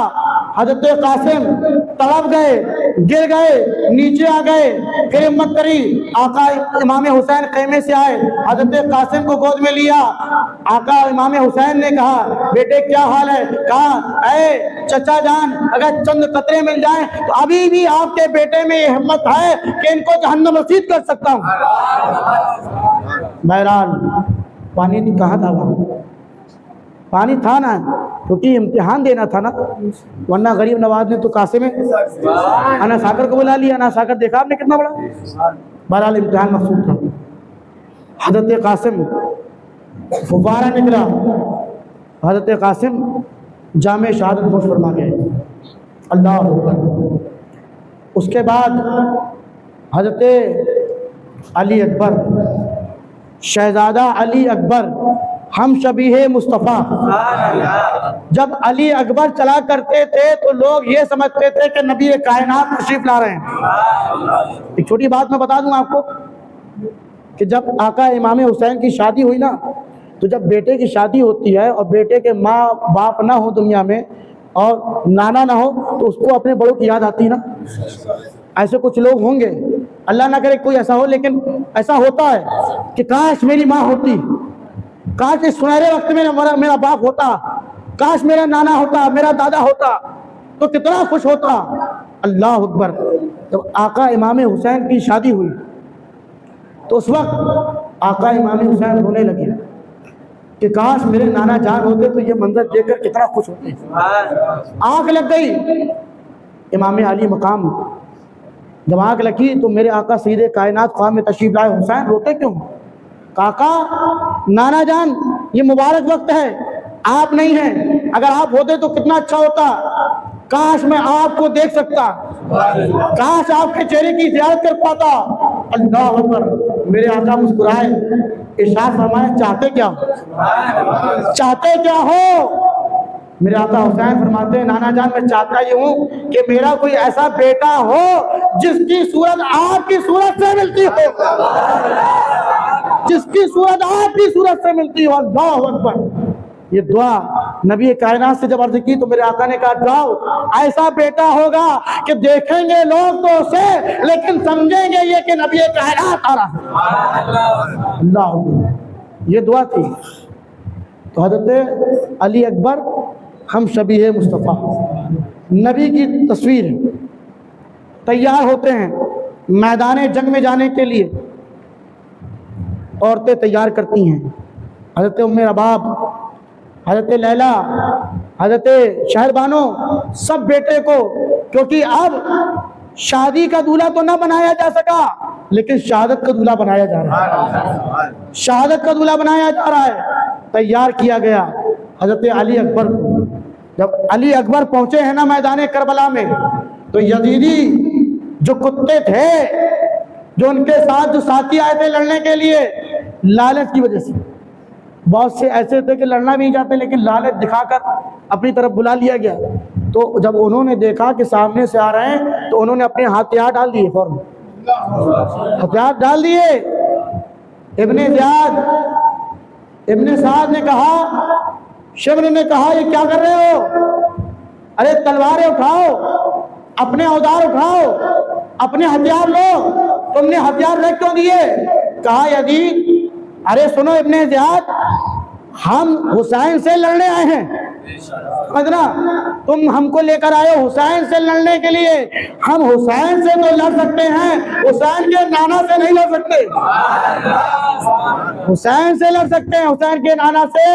हजरत कासिम तड़प गए, गिर गए, नीचे आ गए, फिर हिम्मत करी, आका इमाम हुसैन खेमे से आए, हजरत कासिम को गोद में लिया। आका इमाम हुसैन ने कहा, बेटे क्या हाल है? कहा, ऐ चचा जान, अगर चंद कतरे मिल जाएं तो अभी भी आपके बेटे में ये हिम्मत है कि इनको जहन्नम रसीद कर सकता हूं। बहरहाल पानी तो कहाँ था, वहां पानी था ना, क्योंकि इम्तिहान देना था ना, वरना गरीब नवाज ने तो कासिम अना साकर को बुला लिया। अना साकर देखा आपने कितना बड़ा। बहरहाल इम्तिहान मकसूद था। हजरत कासिम फुव्वारा निकला, हजरत कासिम जामे शहादत नोश फरमा गए। अल्लाह अकबर। उसके बाद हजरत अली अकबर, शहजादा अली अकबर, हम शबीहे मुस्तफ़ा, जब अली अकबर चला करते थे तो लोग ये समझते थे कि नबी कायनात तशरीफ ला रहे हैं। एक छोटी बात मैं बता दूं आपको कि जब आका इमाम हुसैन की शादी हुई ना, तो जब बेटे की शादी होती है और बेटे के माँ बाप ना हो दुनिया में और नाना ना हो, तो उसको अपने बड़ों की याद आती ना। ऐसे कुछ लोग होंगे, अल्लाह ना करे कोई ऐसा हो, लेकिन ऐसा होता है कि काश मेरी माँ होती, काश इस सुनहरे वक्त में मेरा बाप होता, काश मेरा नाना होता, मेरा दादा होता, तो कितना खुश होता। अल्लाह अकबर। जब आका इमाम हुसैन की शादी हुई तो उस वक्त आका इमाम हुसैन रोने लगे कि काश मेरे नाना जान होते तो ये मंजर देखकर कितना खुश होते। आंख लग गई इमाम अली मकाम। जब आंख लगी तो मेरे आका सीधे कायनात ख्वाब में तशरीफ लाए। हुसैन रोते क्यों? काका नाना जान, ये मुबारक वक्त है, आप नहीं हैं, अगर आप होते तो कितना अच्छा होता। काश मैं आपको देख सकता, काश आपके चेहरे की ज़ियारत कर पाता। अल्लाह अकबर। मेरे आका मुस्कुराए, इरशाद फरमाया, चाहते क्या हो? चाहते क्या हो? मेरे आका हुसैन फरमाते हैं, नाना जान मैं चाहता ये हूँ कि मेरा कोई ऐसा बेटा हो जिसकी सूरत आपकी सूरत से मिलती हो, जिसकी सूरत आपकी सूरत से मिलती हो। अल्लाह अकबर। ये दुआ नबी कायनात से जब अर्ज की तो मेरे आका ने कहा, जाओ ऐसा बेटा होगा कि देखेंगे लोग तो उसे, लेकिन समझेंगे ये कि नबी कायनात आ रहा है। अल्लाह। ये दुआ थी। तो हजरत अली अकबर, हम शबीहे मुस्तफ़ा, नबी की तस्वीर तैयार होते हैं मैदान जंग में जाने के लिए। औरतें तैयार करती हैं, हजरत उम्मे रबाब, हजरत लैला, हजरत शहरबानो, सब बेटे को, क्योंकि अब शादी का दूल्हा तो ना बनाया जा सका, लेकिन शहादत का दूल्हा बनाया जा रहा है। शहादत का दूल्हा बनाया जा रहा है। तैयार किया गया हजरत अली अकबर को। जब अली अकबर पहुंचे हैं ना मैदान करबला में, तो यजीदी जो कुत्ते थे, जो उनके साथ जो साथी आए थे लड़ने के लिए, लालच की वजह से, बहुत से ऐसे थे कि लड़ना भी नहीं चाहते, लेकिन लालच दिखाकर अपनी तरफ बुला लिया गया। तो जब उन्होंने देखा कि सामने से आ रहे हैं, तो उन्होंने अपने हथियार डाल दिए, फौरन हथियार डाल दिए। इब्ने ज़ियाद, इब्ने साद ने कहा, शिमर ने कहा, ये क्या कर रहे हो? अरे तलवारें उठाओ, अपने औजार उठाओ, अपने हथियार लो, तुमने हथियार रख क्यों दिए? कहा, यजीद, अरे सुनो इब्ने ज़ियाद, हम हुसैन से लड़ने आए हैं, समझना, तुम हमको लेकर आए हो हुसैन से लड़ने के लिए। हम हुसैन से तो लड़ सकते हैं, हुसैन के नाना से नहीं लड़ सकते। हुसैन से लड़ सकते हैं, हुसैन के नाना से।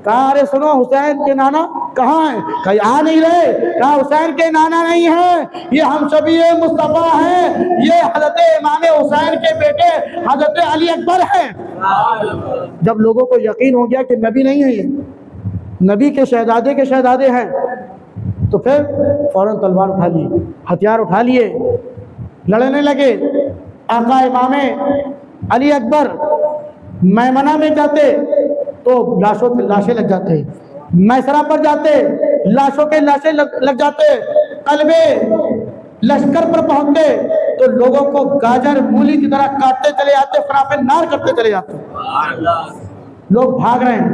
कहा, अरे सुनो, हुसैन के नाना कहाँ हैं? कहीं आ नहीं रहे। कहा, हुसैन के नाना नहीं है, ये हम शबीहे मुस्तफ़ा हैं, ये हजरत इमाम हुसैन के बेटे हजरत अली अकबर हैं। जब लोगों को यकीन हो गया कि नबी नहीं है, ये नबी के शहजादे हैं, तो फिर फौरन तलवार उठा ली, हथियार उठा लिए, लड़ने लगे। आका इमाम अली अकबर मैमना में जाते तो लाशें लग जाते, मैसरा पर जाते लाशों के लाशें लग जाते, कल्बे लश्कर पर पहुंचते तो लोगों को गाजर मूली की तरह काटते चले जाते, फराफे नार करते चले जाते। लोग भाग रहे हैं,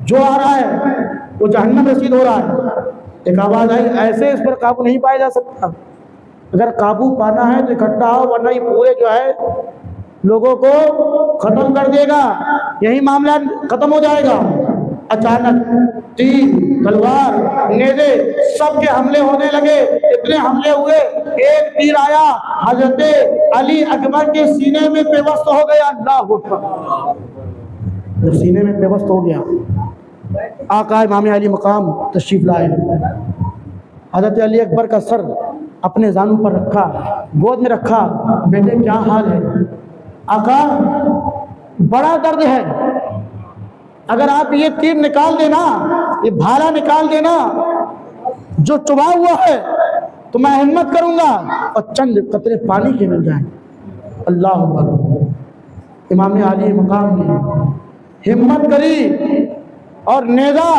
जो आ रहा है वो जहन्नम रसीद हो रहा है। एक आवाज आई, ऐसे इस पर काबू नहीं पाया जा सकता, अगर काबू पाना है तो इकट्ठा हो, वरना ये पूरे जो है लोगों को खत्म कर देगा, यही मामला खत्म हो जाएगा। अचानक तीर, तलवार, नेज़े सबके हमले होने लगे। इतने हमले हुए, एक तीर आया हजरत अली अकबर के सीने में पेवस्त हो गया। अल्लाह अकबर, जब सीने में पेवस्त हो गया, आका इमाम अली मकाम तशरीफ लाए। हजरत अली अकबर का सर अपने जानू पर रखा, गोद में रखा, बेटे क्या हाल है? आका बड़ा दर्द है, अगर आप ये तीर निकाल देना, ये भाला निकाल देना जो चुभा हुआ है, तो मैं हिम्मत करूंगा और चंद कतरे पानी के मिल जाए। अल्लाह अकबर। इमाम अली मकाम ने हिम्मत करी और नेज़ा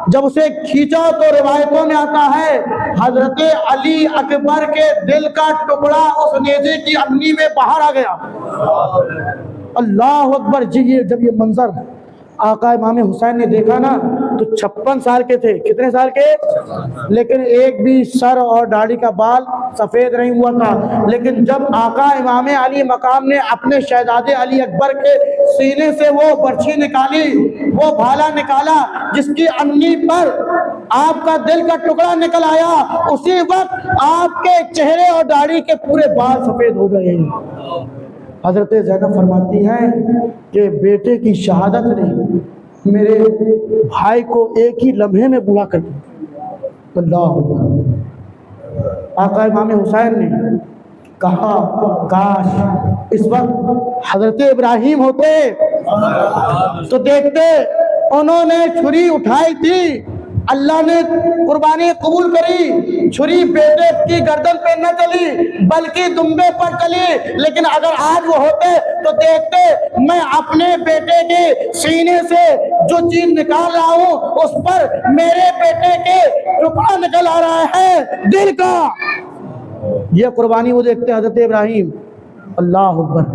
जब उसे खींचा तो रिवायतों में आता है हजरत अली अकबर के दिल का टुकड़ा उस नेज़े की अन्नी में बाहर आ गया। अल्लाह अकबर जी। ये जब ये मंजर आका इमाम हुसैन ने देखा ना, तो 56 साल के थे। कितने साल के? लेकिन एक भी सर और दाढ़ी का बाल सफ़ेद नहीं हुआ था। लेकिन जब आका इमाम अली मकाम ने अपने शहजादे अली अकबर के सीने से वो बर्छी निकाली, वो भाला निकाला जिसकी अन्नी पर आपका दिल का टुकड़ा निकल आया, उसी वक्त आपके चेहरे और दाढ़ी के पूरे बाल सफ़ेद हो गए। हजरत ज़ैनब फरमाती हैं कि बेटे की शहादत ने मेरे भाई को एक ही लम्हे में बूढ़ा कर दिया। अल्लाह अकबर। आका इमाम हुसैन ने कहा, काश इस वक्त हजरत इब्राहिम होते तो देखते, उन्होंने छुरी उठाई थी, अल्लाह ने कुर्बानी कबूल करी, छुरी बेटे की गर्दन पे न चली बल्कि दुम्बे पर चली। लेकिन अगर आज वो होते तो देखते, मैं अपने बेटे के सीने से जो चीज निकाल रहा हूँ उस पर मेरे बेटे के टुकड़ा निकल आ रहा है दिल का। ये कुर्बानी वो देखते हजरत इब्राहिम। अल्लाह अकबर।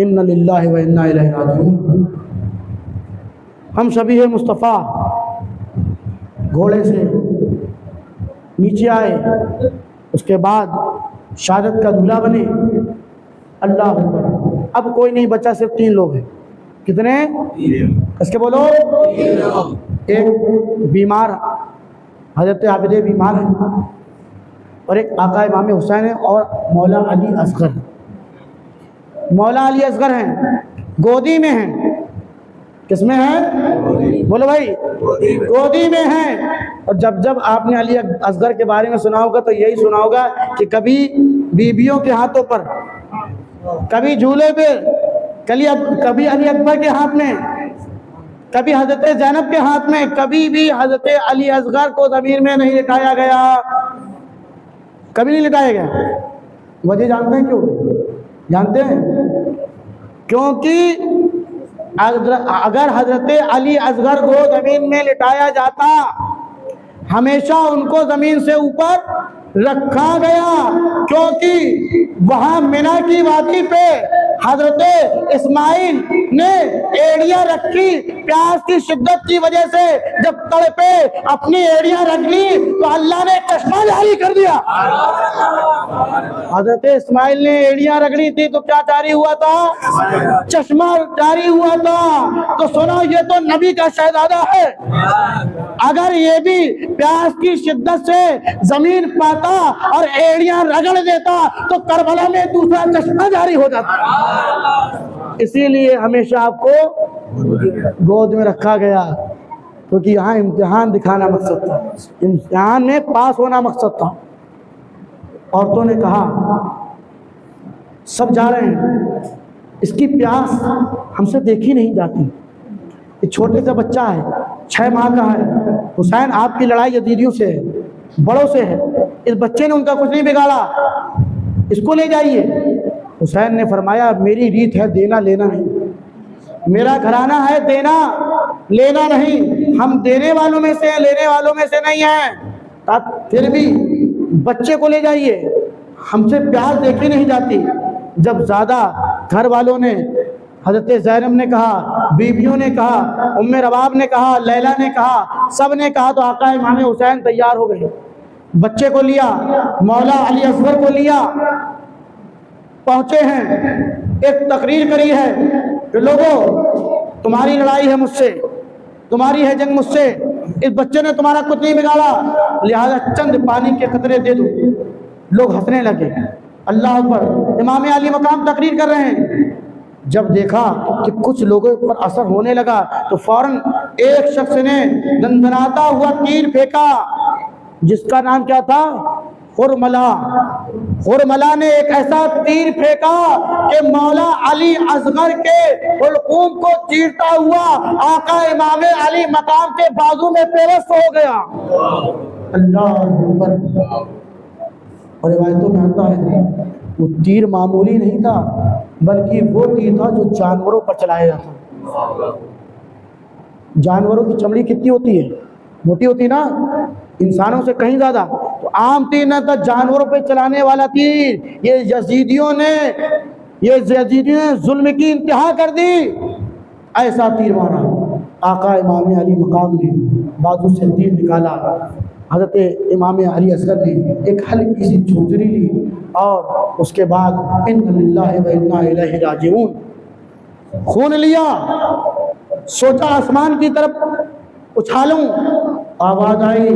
इन्ना लिल्लाहि व इन्ना इलैहि राजिऊन। हम सभी है मुस्तफ़ा घोड़े से नीचे आए, उसके बाद शहादत का दूल्हा बने। अल्लाह अकबर। अब कोई नहीं बचा, सिर्फ 3 लोग हैं। कितने? इसके बोलो। एक बीमार हजरत आबिद बीमार है, और एक आका इमाम हुसैन है, और मौला अली असगर। मौला अली असगर हैं, गोदी में हैं। किसमें है? बोलो भाई। गोदी में हैं। और जब जब आपने अली असगर के बारे में सुना होगा तो यही सुना होगा कि कभी बीबियों के हाथों पर, कभी झूले पे, कभी अली अकबर के हाथ में, कभी हजरत ज़ैनब के हाथ में, कभी भी हजरत अली असगर को ज़मीन में नहीं लिटाया गया। कभी नहीं लिटाया गया। वजह जानते हैं क्यों? जानते हैं? क्योंकि अगर हजरत अली असगर को जमीन में लिटाया जाता, हमेशा उनको जमीन से ऊपर रखा गया, क्योंकि वहां मिना की वादी पे हजरत इस्माइल ने एड़ियां रखी। प्यास की शिद्दत की वजह से जब तड़पे अपनी एड़ियां रख ली तो अल्लाह ने चश्मा जारी कर दिया। हजरत इस्माइल ने एड़ियां रगड़ी थी तो क्या जारी हुआ था? चश्मा जारी हुआ था। तो सुनो, ये तो नबी का शहजादा है, अगर ये भी प्यास की शिद्दत से जमीन पाता और एड़ियां रगड़ देता तो करबला में दूसरा चश्मा जारी हो जाता। इसीलिए हमेशा आपको गोद में रखा गया, क्योंकि यहाँ इम्तिहान दिखाना मकसद था, इम्तिहान में पास होना मकसद था। औरतों ने कहा, सब जा रहे हैं, इसकी प्यास हमसे देखी नहीं जाती। ये छोटे सा बच्चा है, 6 माह का है। हुसैन, आपकी लड़ाई यजीदियों से है, बड़ों से है, इस बच्चे ने उनका कुछ नहीं बिगाड़ा, इसको ले जाइए। हुसैन ने फरमाया, मेरी रीत है देना लेना नहीं, मेरा घराना है देना लेना नहीं, हम देने वालों में से हैं, लेने वालों में से नहीं हैं। फिर भी बच्चे को ले जाइए, हमसे प्यार देखी नहीं जाती। जब ज़्यादा घर वालों ने हज़रत ज़ैनब ने कहा, बीवियों ने कहा, उम्मे रबाब ने कहा, लैला ने कहा, सब ने कहा तो आका इमाम हुसैन तैयार हो गए। बच्चे को लिया, मौला अली असगर को लिया, पहुँचे हैं। एक तकरीर करी है कि लोगों तुम्हारी लड़ाई है मुझसे, तुम्हारी है जंग मुझसे, इस बच्चे ने तुम्हारा कुछ नहीं बिगाड़ा, लिहाजा चंद पानी के कतरे दे दो। लोग हंसने लगे। अल्लाह अकबर। इमाम अली मकाम तकरीर कर रहे हैं। जब देखा कि कुछ लोगों पर असर होने लगा तो फौरन एक शख्स ने दंदनाता हुआ तीर फेंका, जिसका नाम क्या था? हुरमला। हुरमला ने एक ऐसा तीर फेंका कि मौला अली असगर के हुल्कूम को चीरता हुआ आका इमाम अली मकाम के बाजू में पेवस्त हो गया। अल्लाह अकबर। और रिवायतों में आता है वो तीर मामूली नहीं था, बल्कि वो तीर था जो जानवरों पर चलाया जाता। जानवरों की चमड़ी कितनी होती है? मोटी होती ना, इंसानों से कहीं ज्यादा। तो आम तीर न था, जानवरों पे चलाने वाला तीर। ये यजीदियों ने जुल्म की इंतहा कर दी। ऐसा तीर मारा। आका इमाम अली मकाम ने बाजू से तीर निकाला। हज़रत इमाम अली असगर ने एक हल्की सी झुंझरी ली और उसके बाद इन्ना लिल्लाहि व इन्ना इलैहि राजिऊन खून लिया। सोचा आसमान की तरफ उछालूं, आवाज़ आई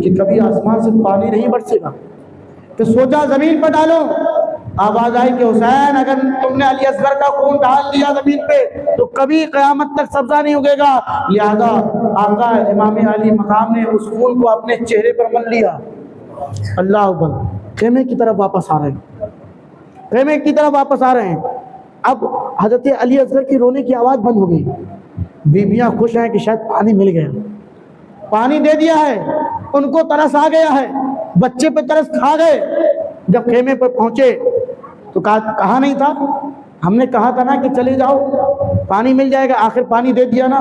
कि कभी आसमान से पानी नहीं बरसेगा। तो सोचा ज़मीन पर डालो, आवाज़ आई कि हुसैन अगर तुमने अली असगर का खून डाल दिया ज़मीन पे तो कभी क़यामत तक सब्ज़ा नहीं उगेगा। लिहाजा आका इमाम अली मकाम ने उस खून को अपने चेहरे पर मल लिया। अल्लाह अकबर। खेमे की तरफ वापस आ रहे हैं, खेमे की तरफ वापस आ रहे हैं। अब हज़रत अली असगर की रोने की आवाज़ बंद हो गई। बीबियाँ खुश हैं कि शायद पानी मिल गया, पानी दे दिया है, उनको तरस आ गया है, बच्चे पे तरस खा गए। जब खेमे पर पहुंचे तो कहा नहीं था, हमने कहा था ना कि चले जाओ पानी मिल जाएगा, आखिर पानी दे दिया ना।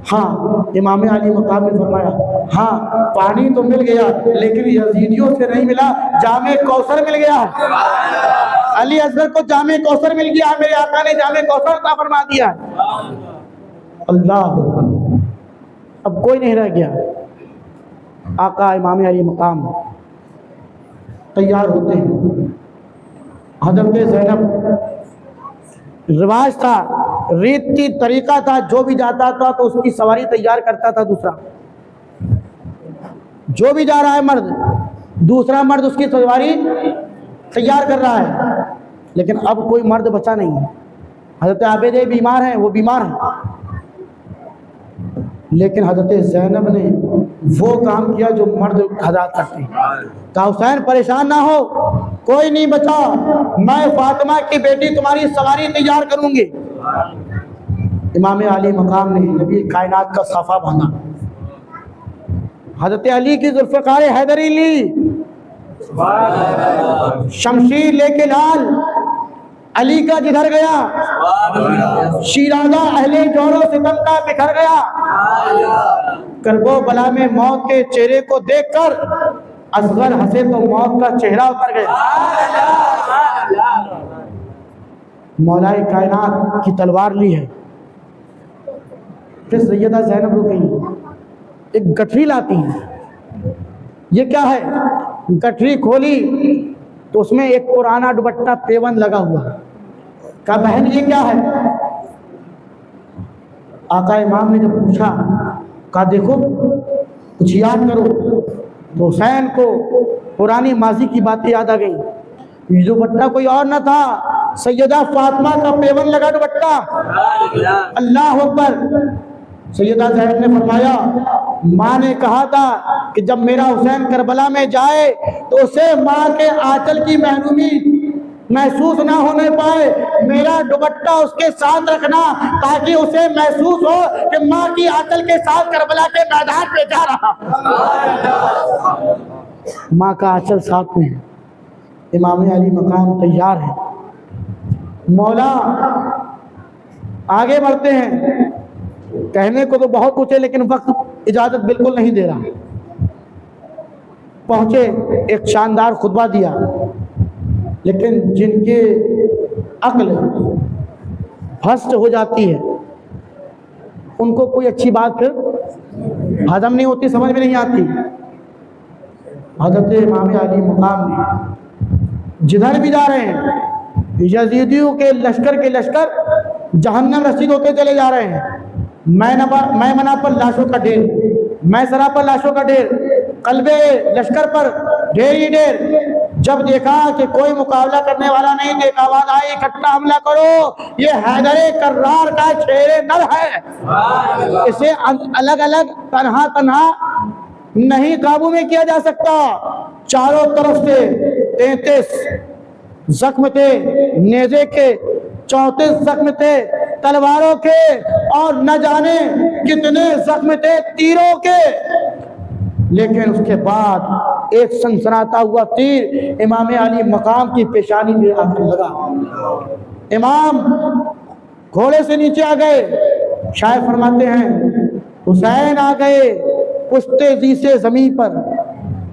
हाँ, इमाम अली मकाम ने फरमाया, हाँ पानी तो मिल गया लेकिन यजीदियों से नहीं मिला, जामे कौसर मिल गया। अली असगर को जामे कौसर मिल गया, मेरे आका ने जामे कौसर अता फरमा दिया। अल्लाह, अब कोई नहीं रह गया। आका इमाम अली मकाम तैयार होते हैं। हज़रत ज़ैनब, रिवाज था, रीत की तरीका था, जो भी जाता था तो उसकी सवारी तैयार करता था दूसरा। जो भी जा रहा है मर्द, दूसरा मर्द उसकी सवारी तैयार कर रहा है। लेकिन अब कोई मर्द बचा नहीं है। हज़रत आबिद बीमार हैं, वो बीमार हैं, लेकिन हज़रत ज़ैनब ने वो काम किया जो मर्द हज़रात करते हैं। कहा हुसैन परेशान ना हो, कोई नहीं बचा, मैं फातिमा की बेटी तुम्हारी सवारी तैयार करूंगी। इमाम अली मकाम ने नबी कायनात का साफा बांधा, हज़रत अली की जुल्फ़िकार हैदरी ली, शमशीर लेके लाल अली का जिधर गया, शीराजा अहले जोरो सितम का बिखर गया। करबो बला में मौत के चेहरे को देखकर असगर हंसे तो मौत का चेहरा उतर गया। मौलाए कायनात की तलवार ली है। फिर सैयदा ज़ैनब रुकी, एक गठरी लाती है। ये क्या है? गठरी खोली तो उसमें एक पुराना दुपट्टा पेवन लगा हुआ। कहा बहन ये क्या है? आका इमाम ने जब पूछा, कहा देखो कुछ याद करो। तो हुसैन को पुरानी माजी की बातें याद आ गई। ये दुपट्टा कोई और न था, सैयदा फातिमा का पेवन लगा दुपट्टा। अल्लाह अकबर। सैयदा ज़ैनब ने फरमाया, माँ ने कहा था कि जब मेरा हुसैन करबला में जाए तो उसे माँ के आंचल की महरूमी महसूस ना होने पाए, मेरा दुपट्टा उसके साथ रखना ताकि उसे महसूस हो कि माँ की आंचल के साथ करबला के मैदान पे जा रहा। माँ का आंचल साथ में है। इमाम अली मकाम तैयार है। मौला आगे बढ़ते हैं। कहने को तो बहुत कुछ है लेकिन वक्त इजाजत बिल्कुल नहीं दे रहा। पहुंचे, एक शानदार खुतबा दिया, लेकिन जिनके अक्ल भ्रष्ट हो जाती है, उनको कोई अच्छी बात फिर हजम नहीं होती, समझ में नहीं आती। हज़रत इमाम अली मकाम ने जिधर भी जा रहे हैं, यजीदियों के लश्कर जहन्नम रसीद होते चले जा रहे हैं। मैमना पर लाशों का ढेर, मैसरा पर लाशों का ढेर, कल्बे लश्कर पर ढेर ही ढेर। जब देखा कि कोई मुकाबला करने वाला नहीं, एक आवाज आई, इकट्ठा हमला करो, ये हैदरे कर्रार का शेरे नर है, इसे अलग अलग तन्हा तन्हा नहीं काबू में किया जा सकता। चारों तरफ से 33 जख्म थे नेज़े के, 34 जख्म थे तलवारों के, और न जाने कितने जख्म थे तीरों के। लेकिन उसके बाद एक सनसनाता हुआ तीर इमाम अली मकाम की पेशानी में आकर लगा। इमाम घोड़े से नीचे आ गए। शायद फरमाते हैं हुसैन आ गए पुश्ते-जी से जमीन पर,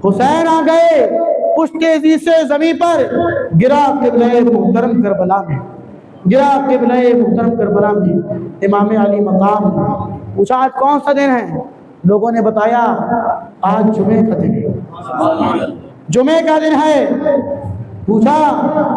हुसैन आ गए पुश्ते-जी से जमीन पर, गिरा क़िबले मुहतरम करबला में, गिरा क़िबले मुहतरम करबला में। इमाम अली मकाम पूछा आज कौन सा दिन है? लोगों ने बताया आज जुमे का दिन है, जुमे का दिन है। पूछा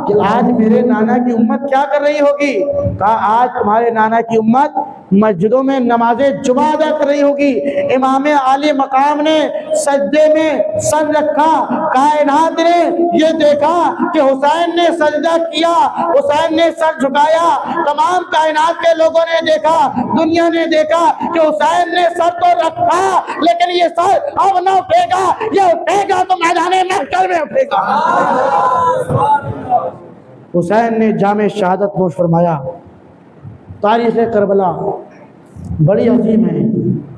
कि आज मेरे नाना की उम्मत क्या कर रही होगी? कहा आज तुम्हारे नाना की उम्मत मस्जिदों में नमाज़े जुमा अदा कर रही होगी। इमाम अली मकाम ने सजदे में सर रखा। कायनात ने ये देखा कि हुसैन ने सजदा किया, हुसैन ने सर झुकाया। तमाम कायनात के लोगों ने देखा, दुनिया ने देखा कि हुसैन ने सर तो रखा, लेकिन ये सर अब न उठेगा, ये उठेगा तो मैदान महशर में उठेगा। हुसैन ने जामे शहादत नोश फरमाया। तारीख़ करबला बड़ी अजीम है,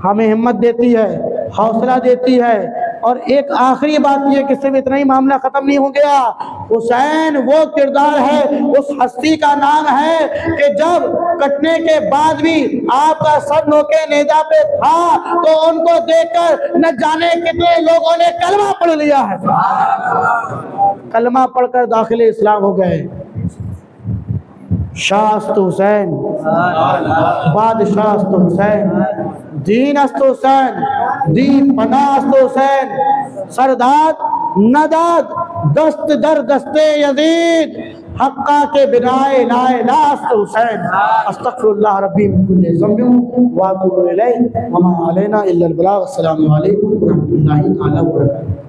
हमें हिम्मत देती है, हौसला देती है। और एक आखिरी बात यह कि सिर्फ इतना ही मामला ख़त्म नहीं हो गया। हुसैन वो किरदार है, उस हस्ती का नाम है कि जब कटने के बाद भी आपका सर नोके नेजा पे था तो उनको देखकर न जाने कितने लोगों ने कलमा पढ़ लिया है, कलमा पढ़कर दाखिले इस्लाम हो गए। शास्त हुसैन, बादशाह हुसैन, दीन अस्त हुसैन, दीन पनास्त हुसैन, सरदाद नदाद दस्त दर दस्ते यजीद, हक्का के बिनाए लाए लास्त हुसैन। अस्तगफिरुल्लाह रब्बी मिन कुल्लि ज़ंबिन व अतूबु इलैहि व मा अलैना इल्लल बलाग। अस्सलामु अलैकुम व रहमतुल्लाहि तआला व बरकातहू।